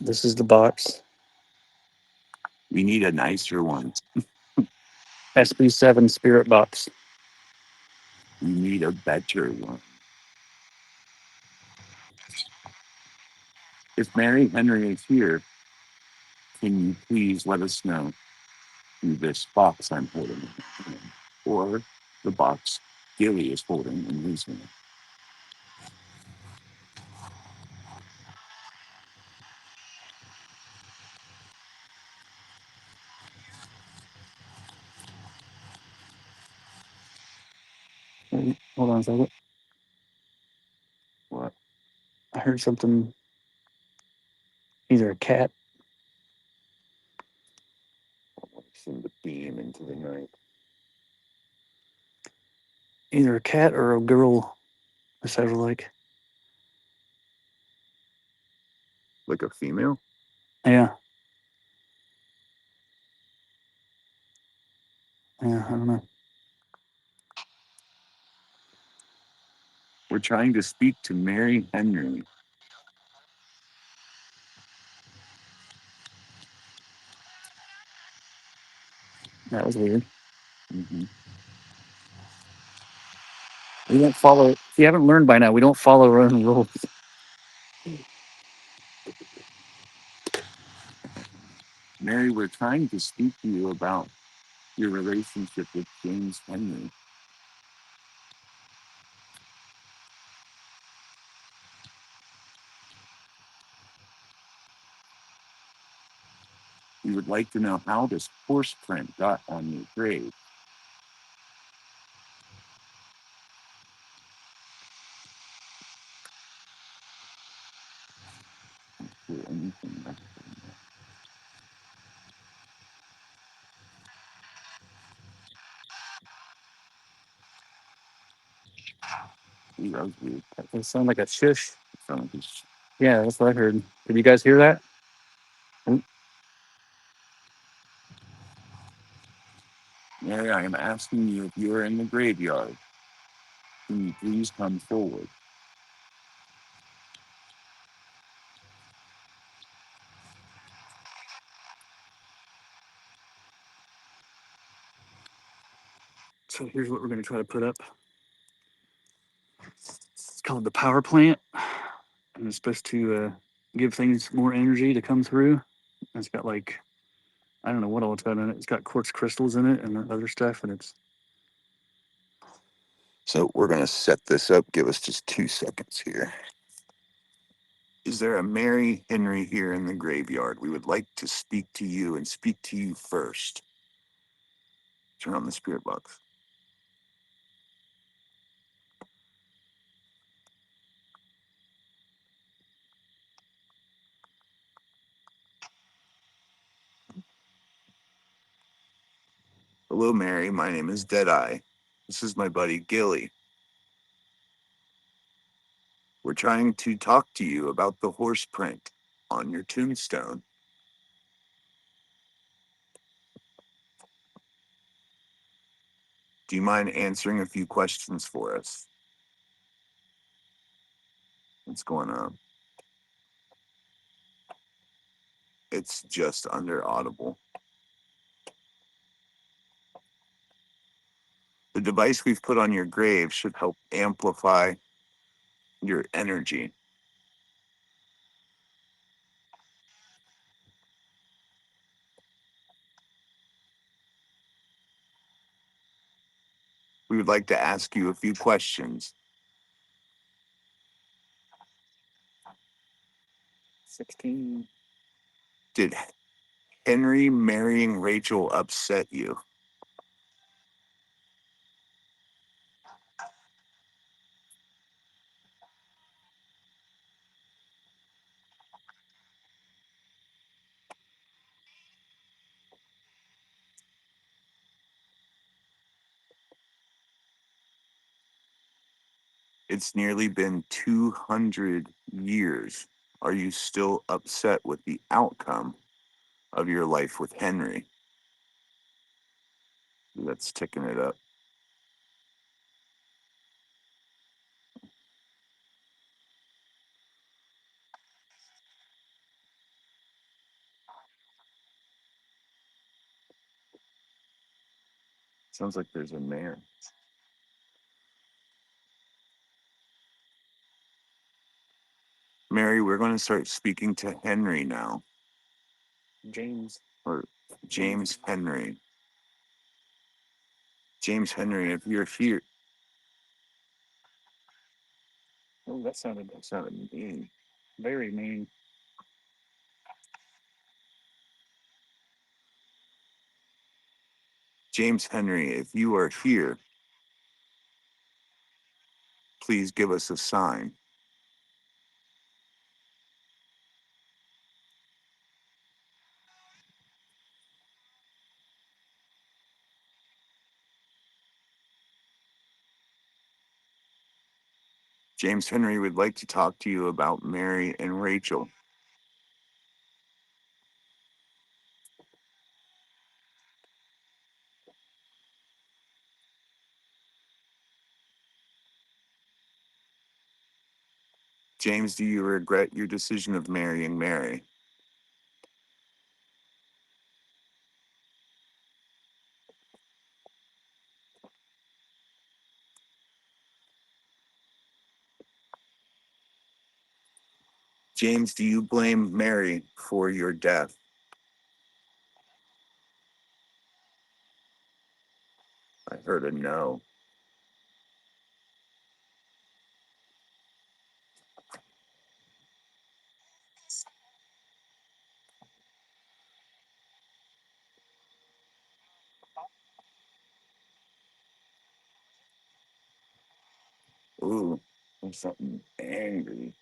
This is the box.
We need a nicer one.
SB7 spirit box.
We need a better one. If Mary Henry is here, can you please let us know through this box I'm holding in my hand, or the box Gilly is holding in his hand?
Wait, hold on a second.
What?
I heard something. Either a cat.
Seem to beam into the night.
Either a cat or a girl. It sounded like.
Like a female?
Yeah. Yeah, I don't know.
We're trying to speak to Mary Henry.
That was weird.
Mm-hmm.
We don't follow. If you haven't learned by now, we don't follow our own rules.
Mary, we're trying to speak to you about your relationship with James Henry. We would like to know how this horse print got on your grave. Or anything like that. Ooh, that was weird.
It sounded like a shish.
It sounded like this.
Yeah, that's what I heard. Did you guys hear that?
Mary, I am asking you if you are in the graveyard. Can you please come forward?
So here's what we're going to try to put up. It's called the power plant, and it's supposed to give things more energy to come through. And it's got like, I don't know what all it's got in it. It's got quartz crystals in it and other stuff, and it's
So we're going to set this up. Give us just 2 seconds here. Is there a Mary Henry here in the graveyard? We would like to speak to you and speak to you first. Turn on the spirit box. Hello, Mary. My name is Deadeye. This is my buddy Gilly. We're trying to talk to you about the horse print on your tombstone. Do you mind answering a few questions for us? What's going on? It's just under audible. The device we've put on your grave should help amplify your energy. We would like to ask you a few questions.
16.
Did Henry marrying Rachel upset you? It's nearly been 200 years. Are you still upset with the outcome of your life with Henry? That's ticking it up. Sounds like there's a man. Mary, we're going to start speaking to Henry now.
James.
Or James Henry. James Henry, if you're here.
Oh, that sounded
Mean.
very mean.
James Henry, if you are here, please give us a sign. James Henry would like to talk to you about Mary and Rachel. James, do you regret your decision of marrying Mary? James, do you blame Mary for your death? I heard a no. Ooh, there's something angry.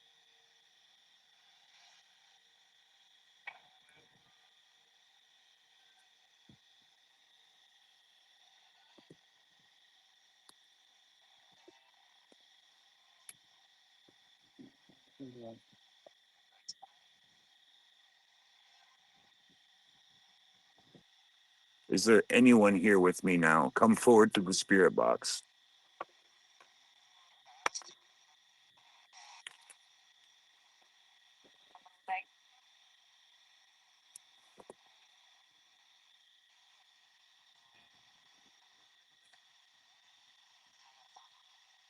Is there anyone here with me now? Come forward to the spirit box.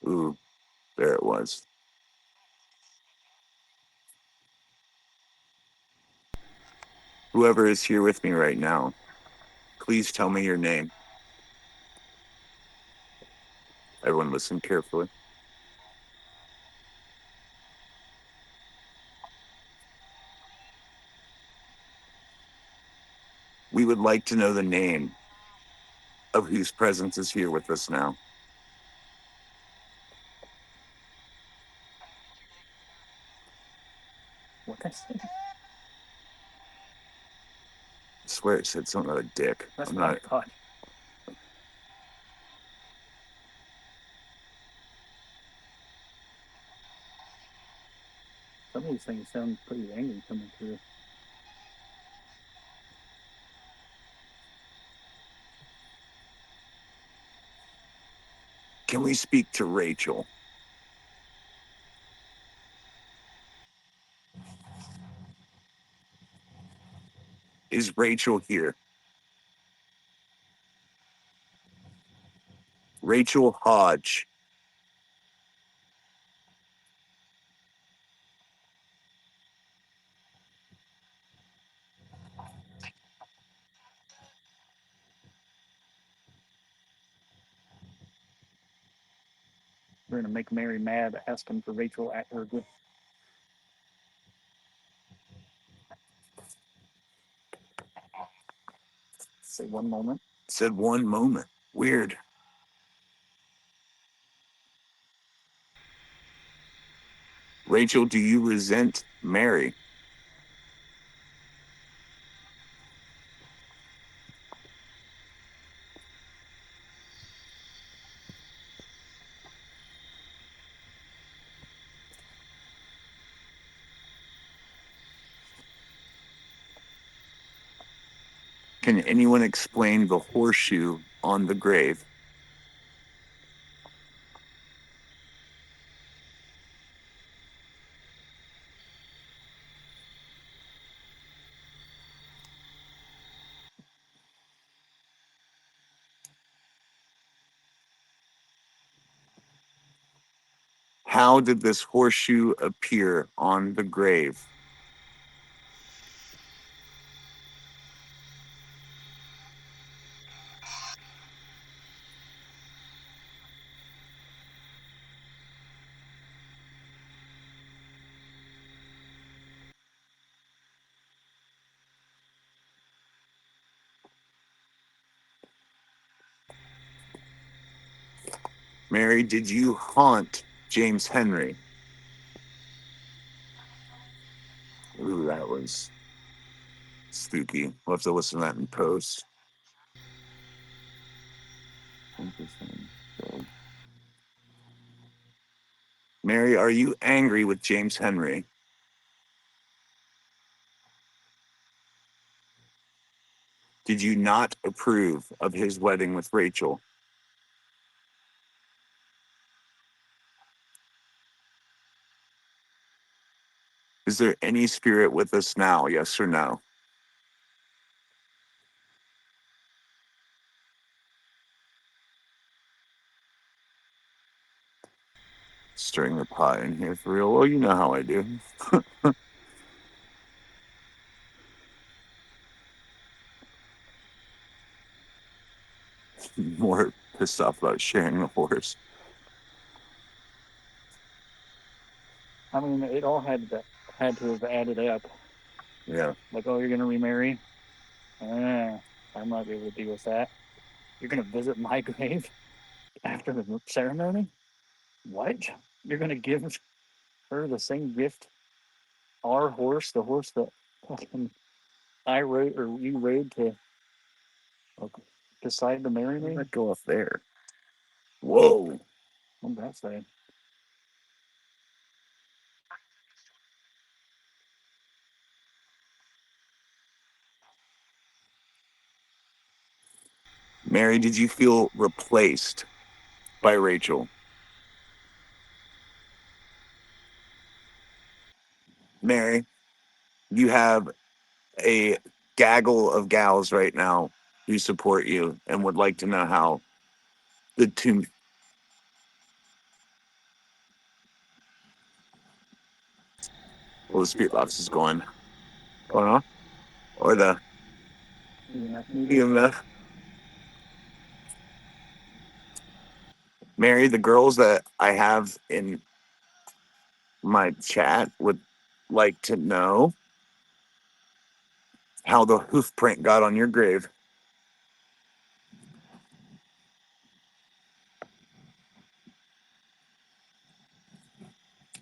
Ooh, there it was. Whoever is here with me right now, please tell me your name. Everyone listen carefully. We would like to know the name of whose presence is here with us now.
What did I say?
I swear it said something about a dick.
That's
I'm
what I
not.
thought. Some of these things sound pretty angry coming through.
Can we speak to Rachel? Is Rachel here? Rachel Hodge.
We're gonna make Mary mad, asking for Rachel at her good. Say one moment.
Said one moment. Weird. Rachel, do you resent Mary? Can anyone explain the horseshoe on the grave? How did this horseshoe appear on the grave? Mary, did you haunt James Henry? Ooh, that was spooky. We'll have to listen to that in post. Interesting. So, Mary, are you angry with James Henry? Did you not approve of his wedding with Rachel? Is there any spirit with us now? Yes or no? Stirring the pot in here for real. Well, you know how I do. More pissed off about sharing the horse.
I mean, it all had to have added up.
Yeah.
Like, oh, you're gonna remarry? I'm not able to deal with that. You're gonna visit my grave after the ceremony? What? You're gonna give her the same gift? Our horse, the horse that fucking I rode or you rode to decide to marry me?
Let go off there. Whoa.
What did that say?
Mary, did you feel replaced by Rachel? Mary, you have a gaggle of gals right now who support you and would like to know how the tomb. Well, the spirit box is going. Or the EMF. Mary, the girls that I have in my chat would like to know how the hoof print got on your grave.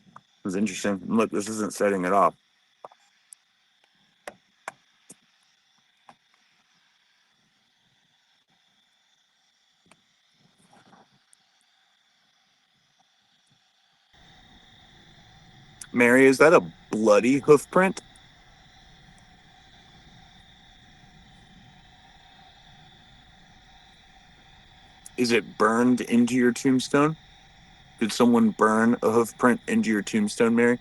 It was interesting. Look, this isn't setting it off. Mary, is that a bloody hoof print? Is it burned into your tombstone? Did someone burn a hoof print into your tombstone, Mary?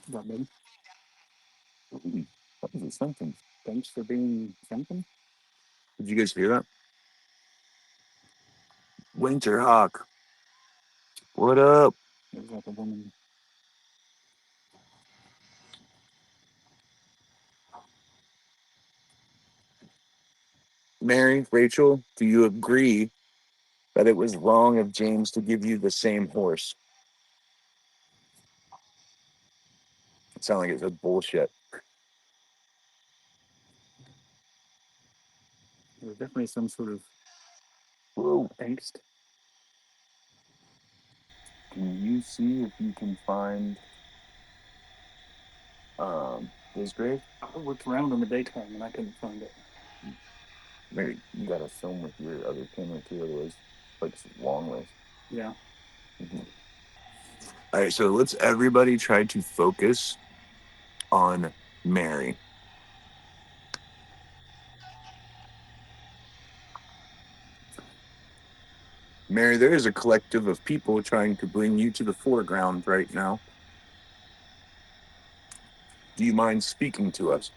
Not me.
That was a sentence.
Thanks for being something.
Did you guys hear that? Winterhawk. What up?
It was like a woman.
Mary, Rachel, do you agree that it was wrong of James to give you the same horse? It sounded like it was bullshit.
There was definitely some sort of
Whoa.
angst.
Can you see if you can find his grave?
I looked around in the daytime and I couldn't find it.
Mary, you gotta film with your other camera too, otherwise like it's long ways.
Yeah.
All right, so let's everybody try to focus on Mary. Mary, there is a collective of people trying to bring you to the foreground right now. Do you mind speaking to us?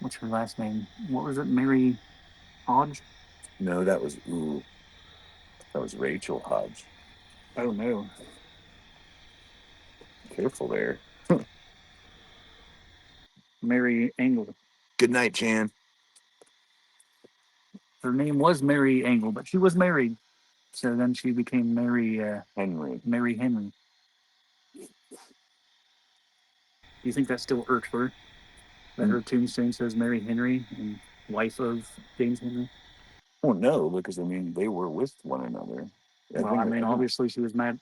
What's her last name? What was it? Mary Hodge?
No, that was Rachel Hodge.
Oh no.
Careful there.
Mary Angle.
Good night, Jan.
Her name was Mary Angle, but she was married. So then she became Mary
Henry.
Mary Henry. Do you think that still irks her? That her tombstone says Mary Henry and wife of James Henry?
Oh no, because I mean they were with one another.
Well, I mean, obviously she was mad.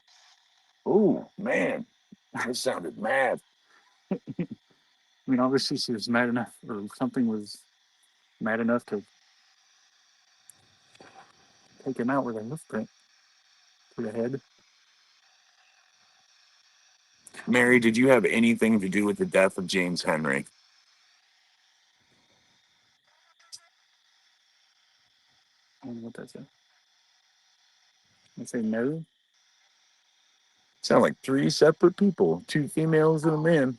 Oh man, that sounded mad.
I mean, obviously she was mad enough, or something was mad enough to take him out with a hoof print to the head.
Mary, did you have anything to do with the death of James Henry?
I don't know what that said. I say no.
Sound like three separate people, two females and a man.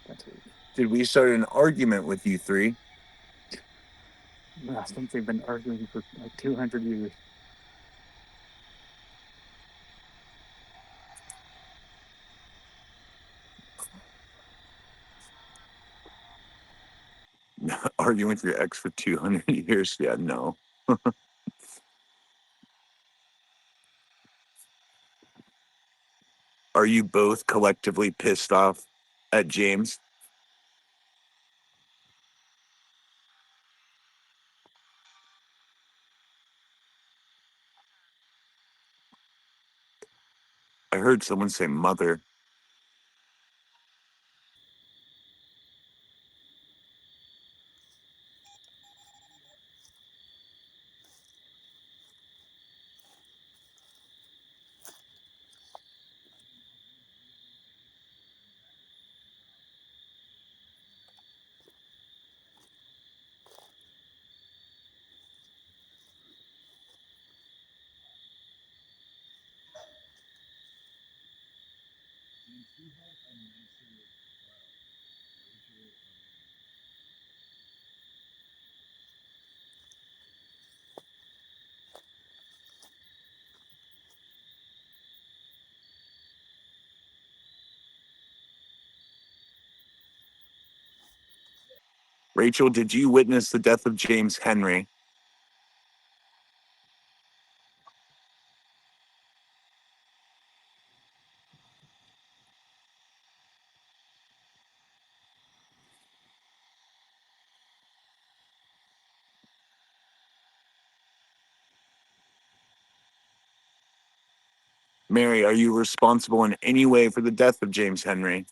That's it.
Did we start an argument with you three?
I think they've been arguing for like 200 years.
Arguing with your ex for 200 years? Yeah, no. Are you both collectively pissed off at James? I heard someone say mother. Rachel, did you witness the death of James Henry? Mary, are you responsible in any way for the death of James Henry?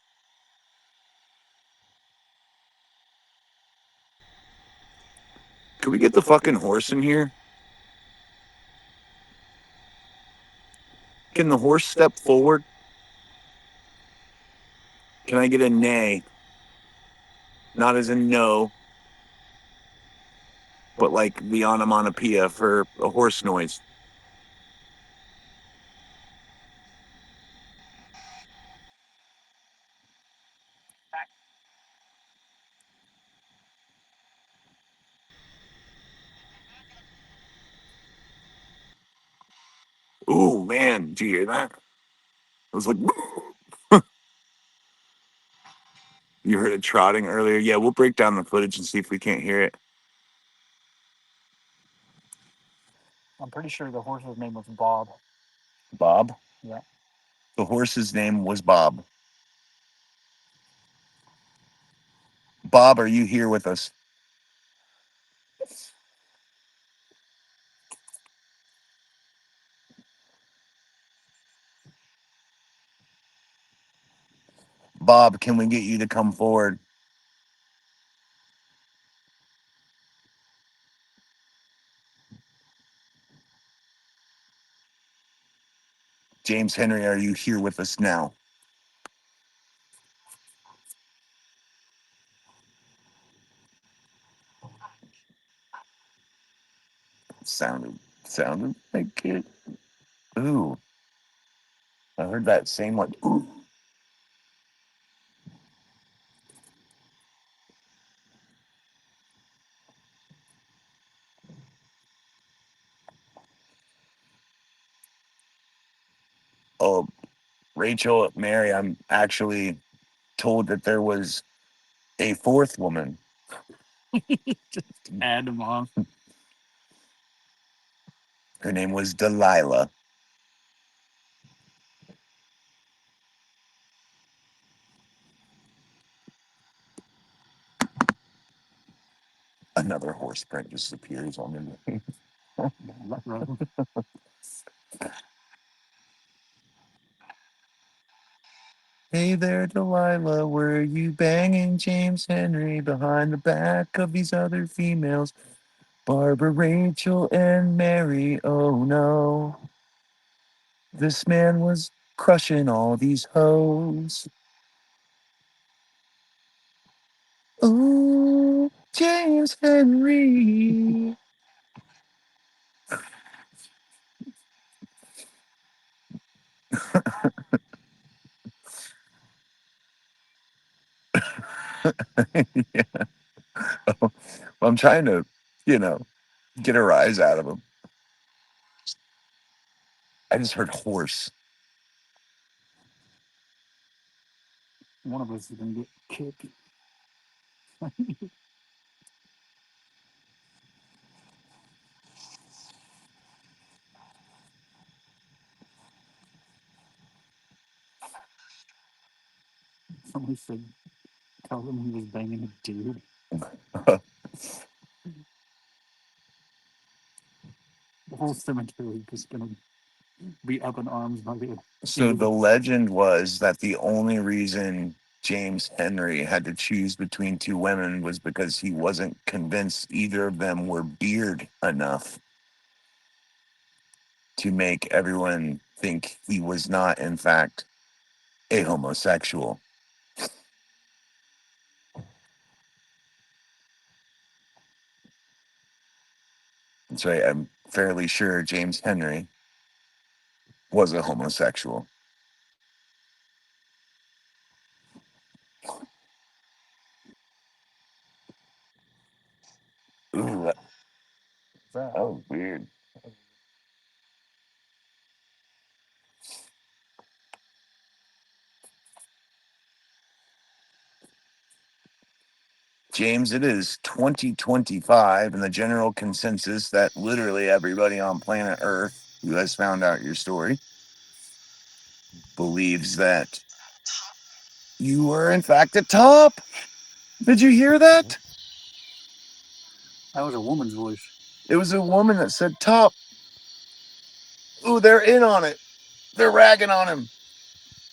Can we get the fucking horse in here? Can the horse step forward? Can I get a neigh? Not as in no, but like the onomatopoeia for a horse noise. Ooh, man, do you hear that? It was like, you heard it trotting earlier. Yeah, we'll break down the footage and see if we can't hear it.
I'm pretty sure the horse's name was Bob.
Bob?
Yeah.
The horse's name was Bob. Bob, are you here with us? Bob, can we get you to come forward? James Henry, are you here with us now? Sounded like it. Ooh, I heard that same one. Ooh. Oh, Rachel, Mary, I'm actually told that there was a fourth woman.
Just add them on.
Her name was Delilah. Another horse print just appears on the Hey there, Delilah, were you banging James Henry behind the back of these other females? Barbara, Rachel, and Mary, oh no. This man was crushing all these hoes. Ooh, James Henry. Yeah. Well, I'm trying to, get a rise out of him. I just heard horse.
One of us is gonna get kicked. Somebody said, tell him he was banging a dude. The whole cemetery is gonna be up in arms by the
So the legend was that the only reason James Henry had to choose between two women was because he wasn't convinced either of them were beard enough to make everyone think he was not, in fact, a homosexual. So I'm fairly sure James Henry was a homosexual. Ooh, that was weird. James, it is 2025, and the general consensus that literally everybody on planet Earth who has found out your story believes that you were, in fact, at top. Did you hear that?
That was a woman's voice.
It was a woman that said top. Ooh, they're in on it. They're ragging on him.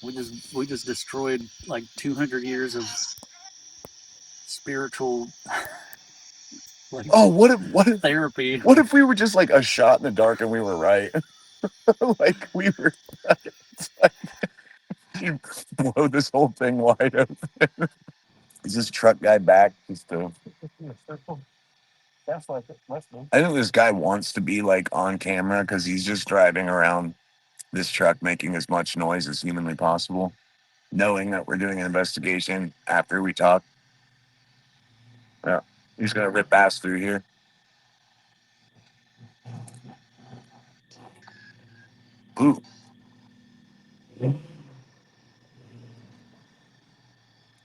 We just destroyed like 200 years of spiritual like
Oh, what
therapy.
if we were just like a shot in the dark and we were right? Like we were. It's like you blow this whole thing wide open. Is this truck guy back? Just to... I think this guy wants to be like on camera because he's just driving around this truck making as much noise as humanly possible, knowing that we're doing an investigation after we talk. Yeah, he's gonna rip ass through here. Ooh,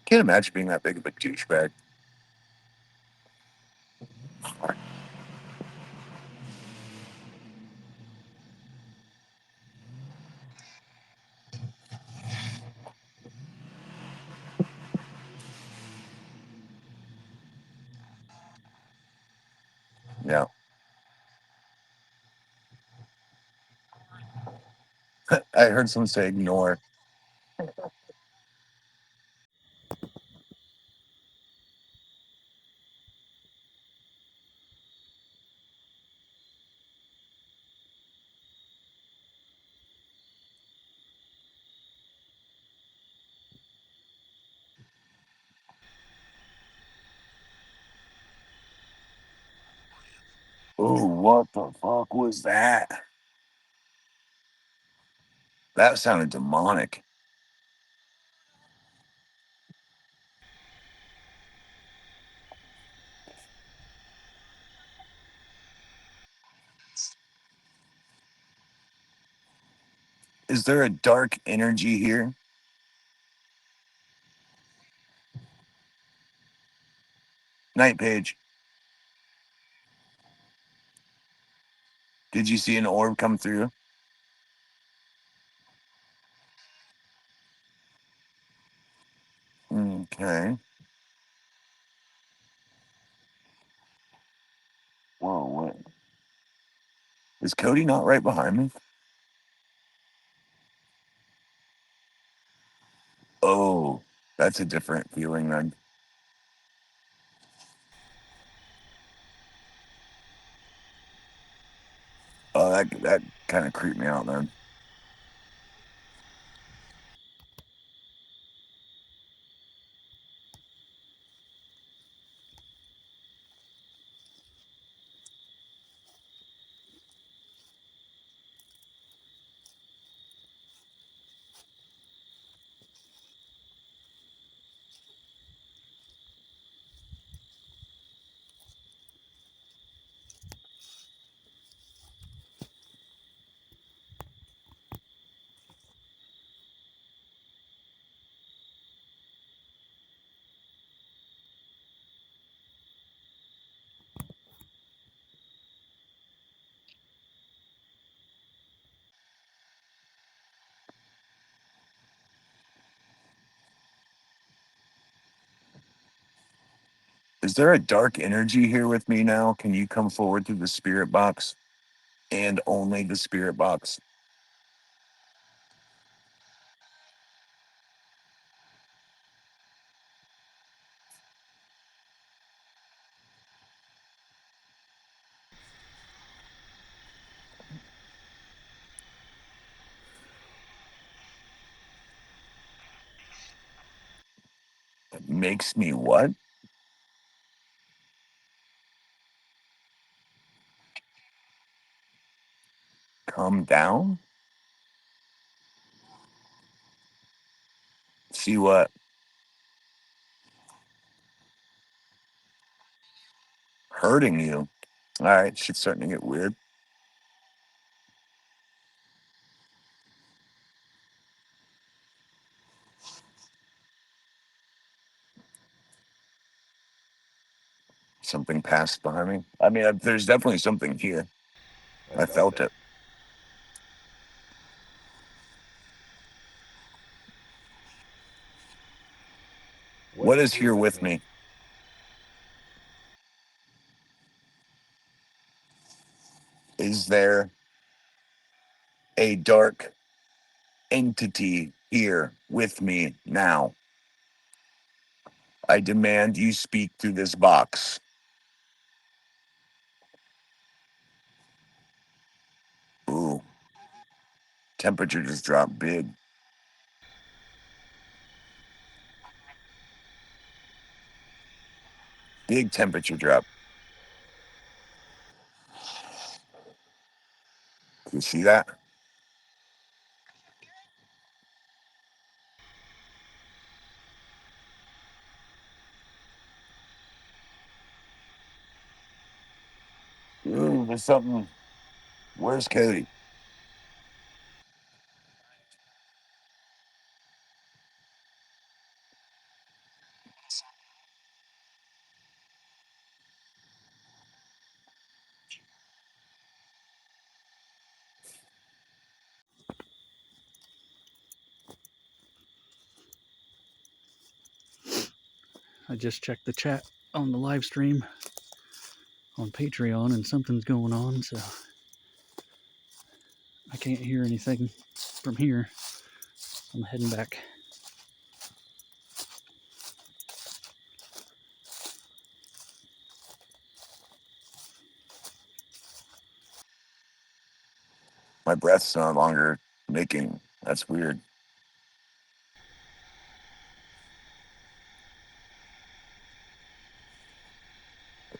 can't imagine being that big of a douchebag. Yeah, I heard someone say ignore. Ooh, what the fuck was that? That sounded demonic. Is there a dark energy here? Night Page, did you see an orb come through? Okay. Whoa, what? Is Cody not right behind me? Oh, that's a different feeling then. Oh, that kind of creeped me out then. Is there a dark energy here with me now? Can you come forward to the spirit box and only the spirit box? It makes me what? Come down? See what? hurting you. All right, shit's starting to get weird. Something passed behind me. I mean, there's definitely something here. I felt it. What is here with me? Is there a dark entity here with me now? I demand you speak through this box. Ooh. Temperature just dropped big. Big temperature drop. You see that? Ooh, there's something. Where's Cody?
I just checked the chat on the live stream on Patreon, and something's going on, so I can't hear anything from here. I'm heading back.
My breath's no longer making. That's weird.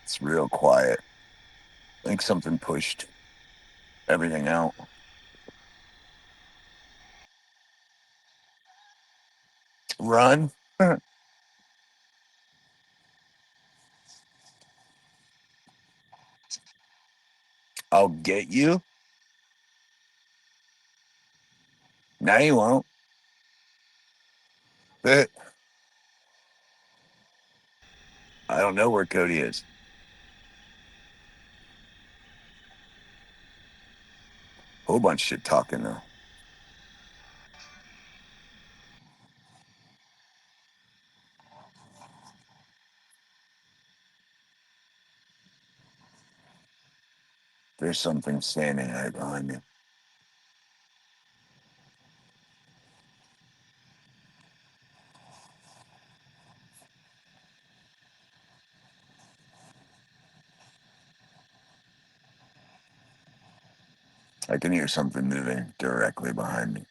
It's real quiet. I think something pushed everything out. Run. I'll get you. Now you won't. I don't know where Cody is. Whole bunch of shit talking though. There's something standing right behind me. I can hear something moving directly behind me.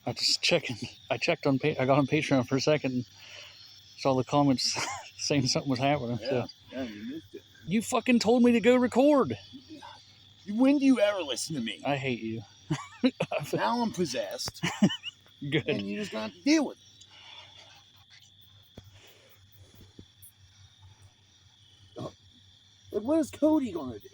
I just checking. I checked on. I got on Patreon for a second. And saw the comments saying something was happening.
Yeah,
So
yeah, you missed it.
you fucking told me to go record.
When do you ever listen to me?
I hate you.
Now I'm possessed,
Good.
and you just gonna have to deal with it. Like, what is Cody gonna do?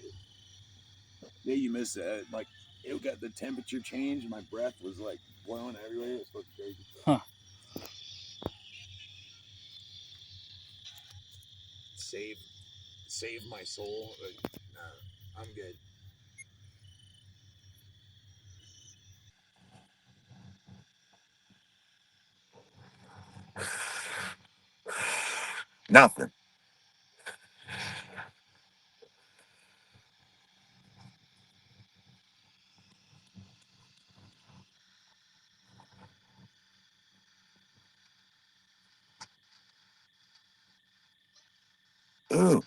Yeah, you missed that. Like, it got the temperature change, and my breath was like blowing everywhere. It was fucking crazy.
Huh.
Save my soul. Nah, I'm good.
Nothing. Ooh,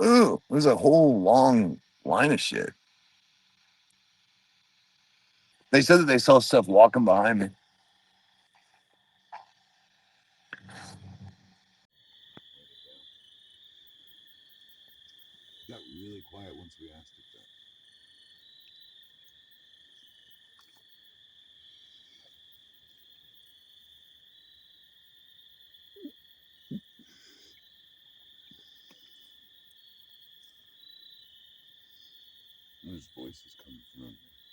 ooh, there's a whole long line of shit. They said that they saw stuff walking behind me.
Got really quiet once we asked it, though. There's voices coming from over there.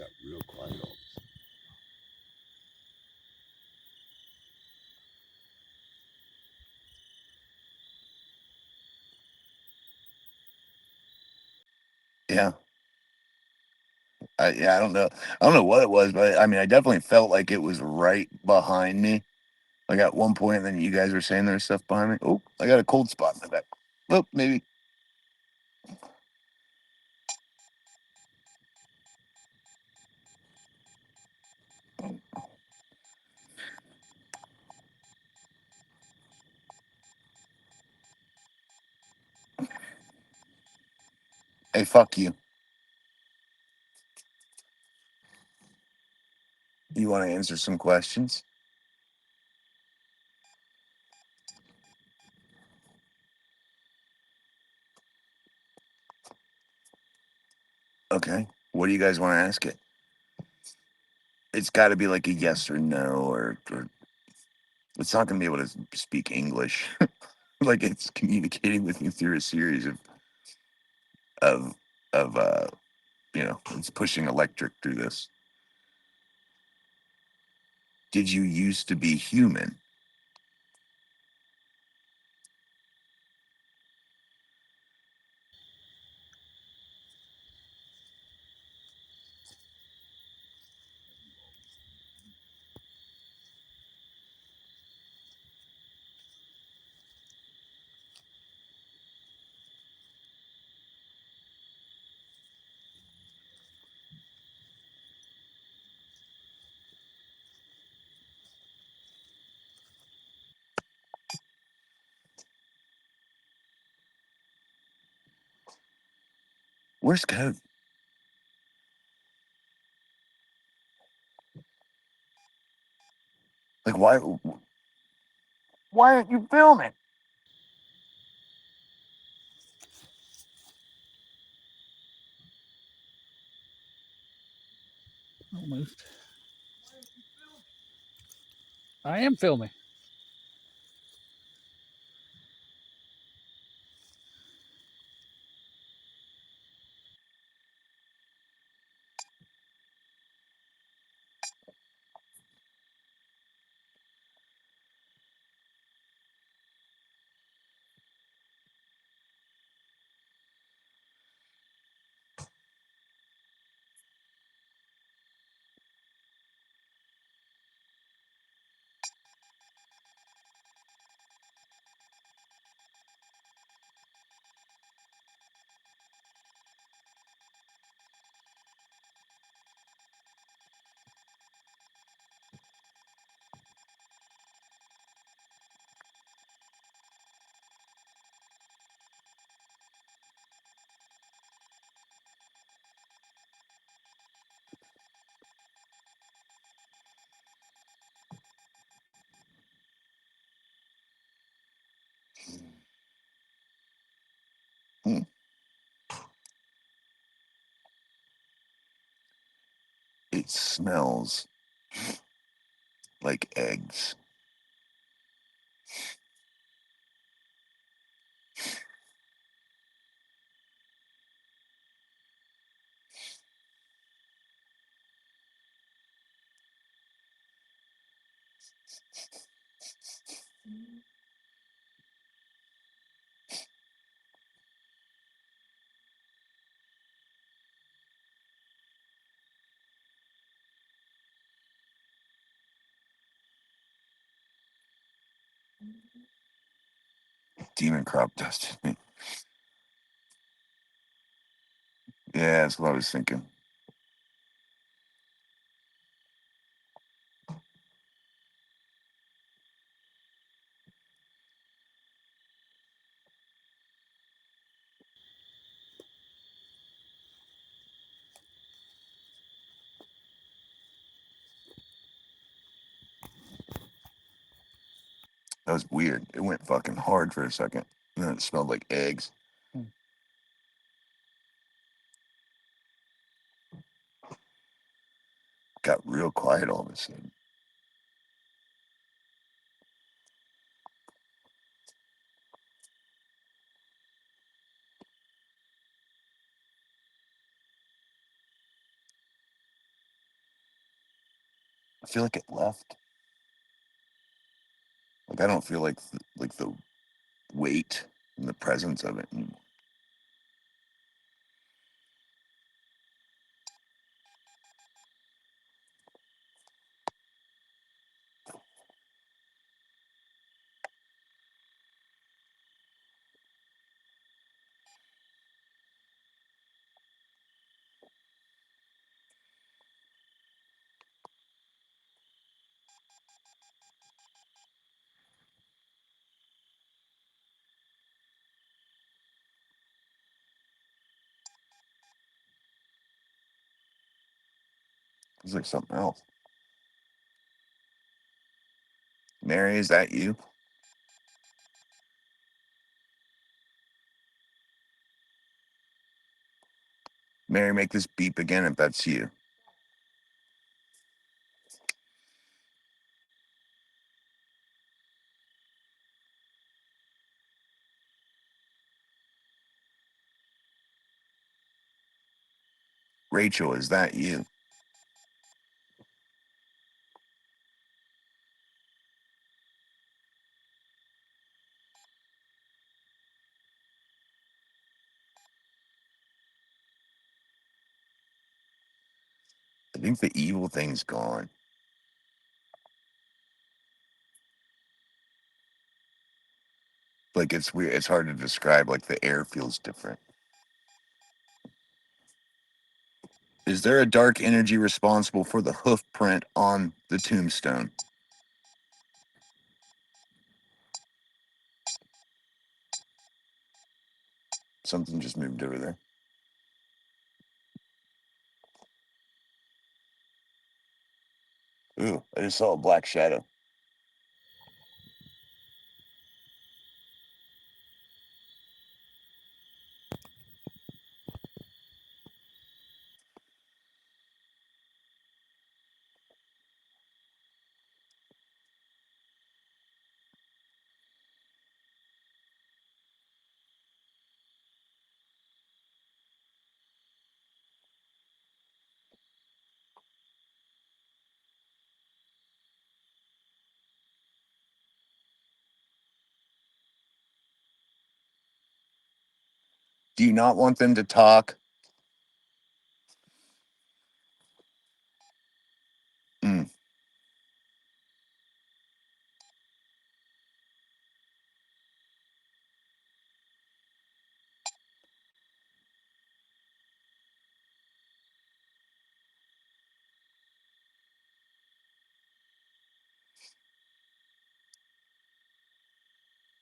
Got real quiet all of a sudden.
Yeah. Yeah, I don't know. I don't know what it was, but I mean, I definitely felt like it was right behind me. Like at one point, then you guys were saying there's stuff behind me. Oh, I got a cold spot in my back. Oh, maybe. Hey, fuck you. You want to answer some questions? Okay. What do you guys want to ask it? It's got to be like a yes or no, or it's not going to be able to speak English. Like it's communicating with you through a series of of it's pushing electric through this. Did you used to be human? Where's Code? Like why aren't you filming?
Almost. I am filming.
Hmm. It smells like eggs. Demon crop dusted me. Yeah, that's what I was thinking. That was weird. It went fucking hard for a second. And then it smelled like eggs. Got real quiet all of a sudden. I feel like it left. Like I don't feel like the weight and the presence of it anymore. It's like something else. Mary, is that you? Mary, make this beep again if that's you. Rachel, is that you? I think the evil thing's gone. Like it's weird. It's hard to describe. Like the air feels different. Is there a dark energy responsible for the hoof print on the tombstone? Something just moved over there. Ooh, I just saw a black shadow. Do you not want them to talk? Mm.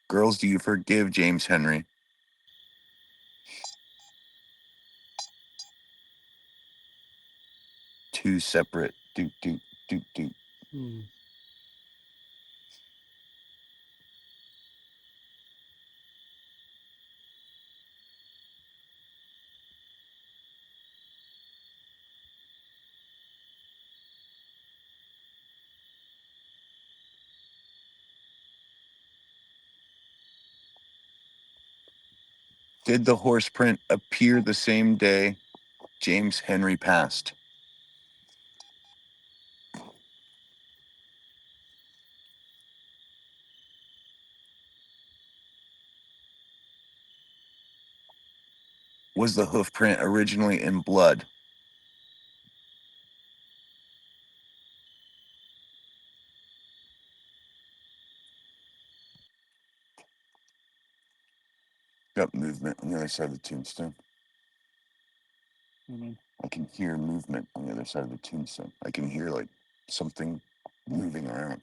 Girls, do you forgive James Henry? Two separate doot doot doot doot. Did the horse print appear the same day James Henry passed? Was the hoof print originally in blood? up movement on the other side of the tombstone.
I mean,
I can hear movement on the other side of the tombstone. I can hear like something moving around,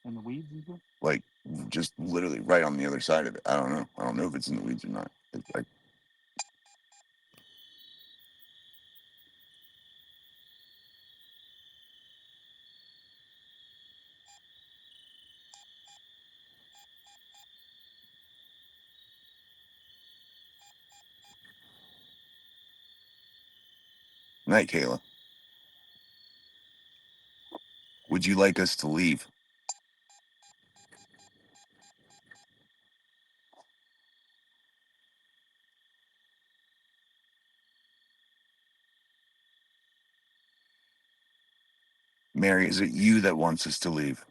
in the weeds and stuff.
like just literally right on the other side of it. I don't know. I don't know if it's in the weeds or not. It's like, night, Kayla. Would you like us to leave? Mary, is it you that wants us to leave?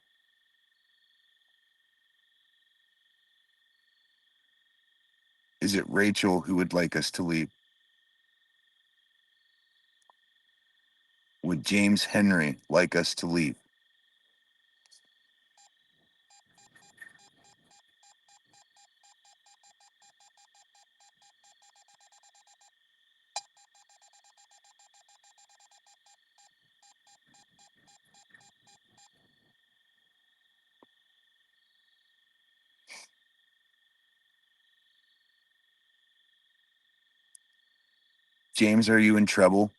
Is it Rachel who would like us to leave? Would James Henry like us to leave? James, are you in trouble?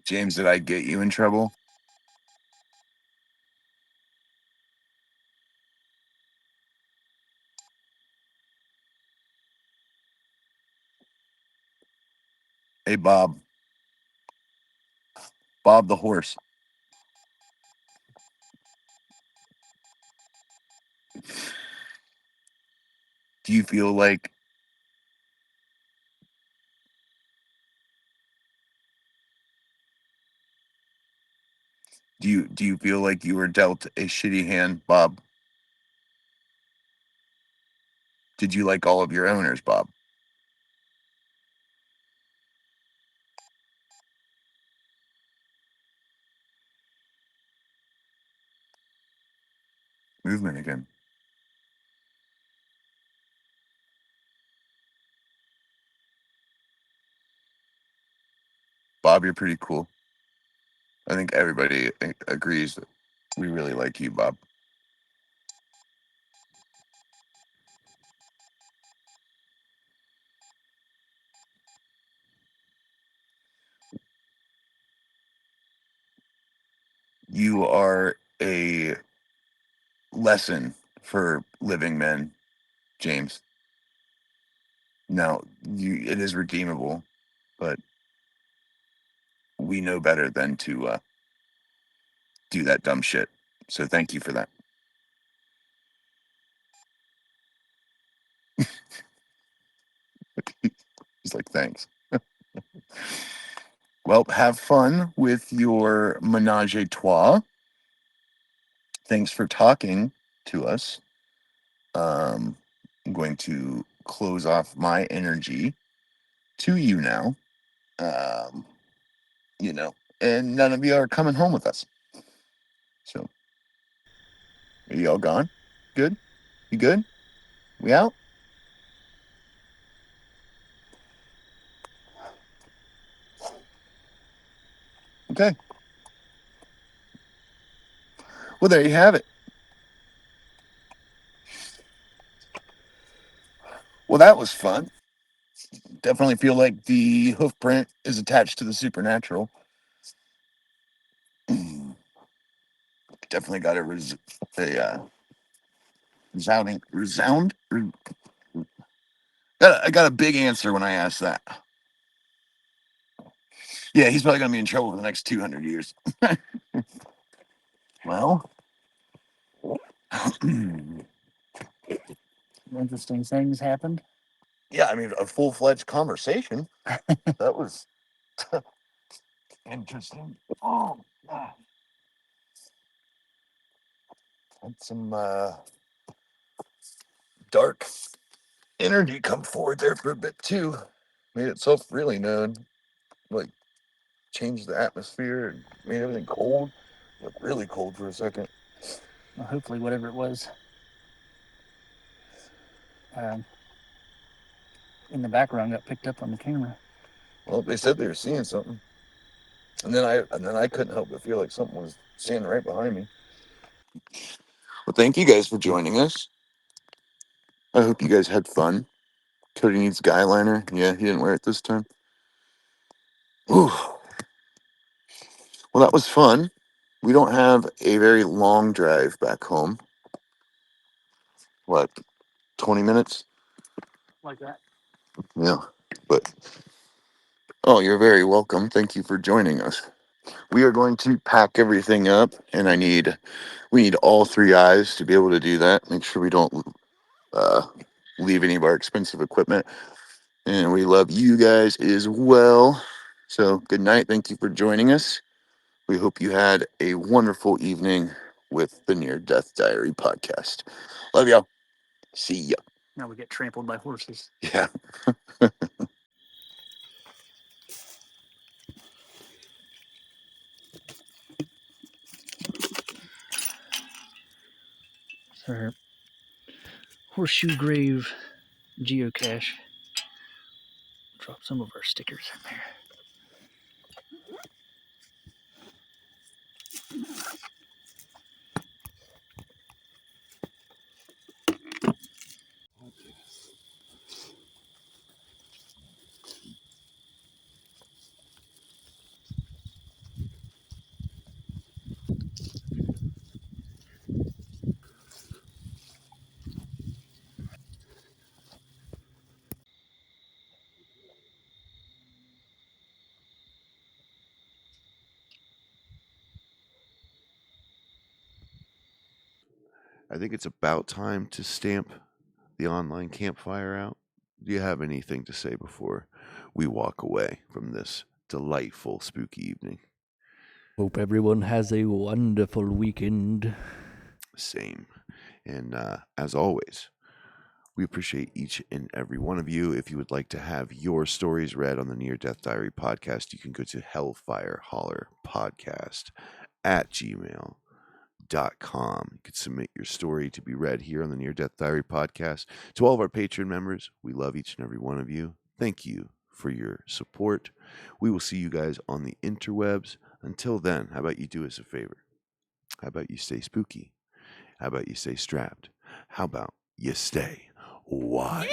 James, did I get you in trouble? Hey, Bob. Bob the horse. Do you feel like do you feel like you were dealt a shitty hand, Bob? Did you like all of your owners, Bob? Movement again. Bob, you're pretty cool. I think everybody agrees that we really like you, Bob. You are a lesson for living men, James. Now, it is redeemable, but we know better than to do that dumb shit. So thank you for that. He's like, thanks. Well, have fun with your menage a trois. Thanks for talking to us. I'm going to close off my energy to you now. Um, and none of you are coming home with us. So, are you all gone? Good? You good? We out? Okay. Well, there you have it. Well, that was fun. Definitely feel like the hoof print is attached to the supernatural. Definitely got a resound. I got a big answer when I asked that. Yeah, he's probably gonna be in trouble for the next 200 years. Well,
Interesting things happened.
yeah, I mean, a full-fledged conversation. That was interesting. Oh, God. Had some dark energy come forward there for a bit too. Made itself really known. Like changed the atmosphere and made everything cold. Like really cold for a second.
Well, hopefully, whatever it was in the background got picked up on the camera.
Well, they said they were seeing something, and then I couldn't help but feel like something was standing right behind me. Well, thank you guys for joining us. I hope you guys had fun. Cody needs guy liner. Yeah, he didn't wear it this time. Whew. Well, that was fun. We don't have a very long drive back home. What, 20 minutes?
Like that.
Yeah, but oh, you're very welcome. Thank you for joining us. We are going to pack everything up, and we need all three eyes to be able to do that. Make sure we don't leave any of our expensive equipment. And we love you guys as well. So good night. Thank you for joining us. We hope you had a wonderful evening with the Near Death Diary podcast. Love y'all. See ya.
Now we get trampled by horses.
Yeah.
Our Horseshoe Grave geocache. Drop some of our stickers in there.
I think it's about time to stamp the online campfire out. Do you have anything to say before we walk away from this delightful spooky evening?
Hope everyone has a wonderful weekend.
Same. And as always, we appreciate each and every one of you. If you would like to have your stories read on the Near Death Diary podcast, you can go to hellfirehollerpodcast@gmail.com. You can submit your story to be read here on the Near Death Diary podcast. To all of our Patreon members, we love each and every one of you. Thank you for your support. We will see you guys on the interwebs. Until then, how about you do us a favor? How about you stay spooky? How about you stay strapped? How about you stay wild?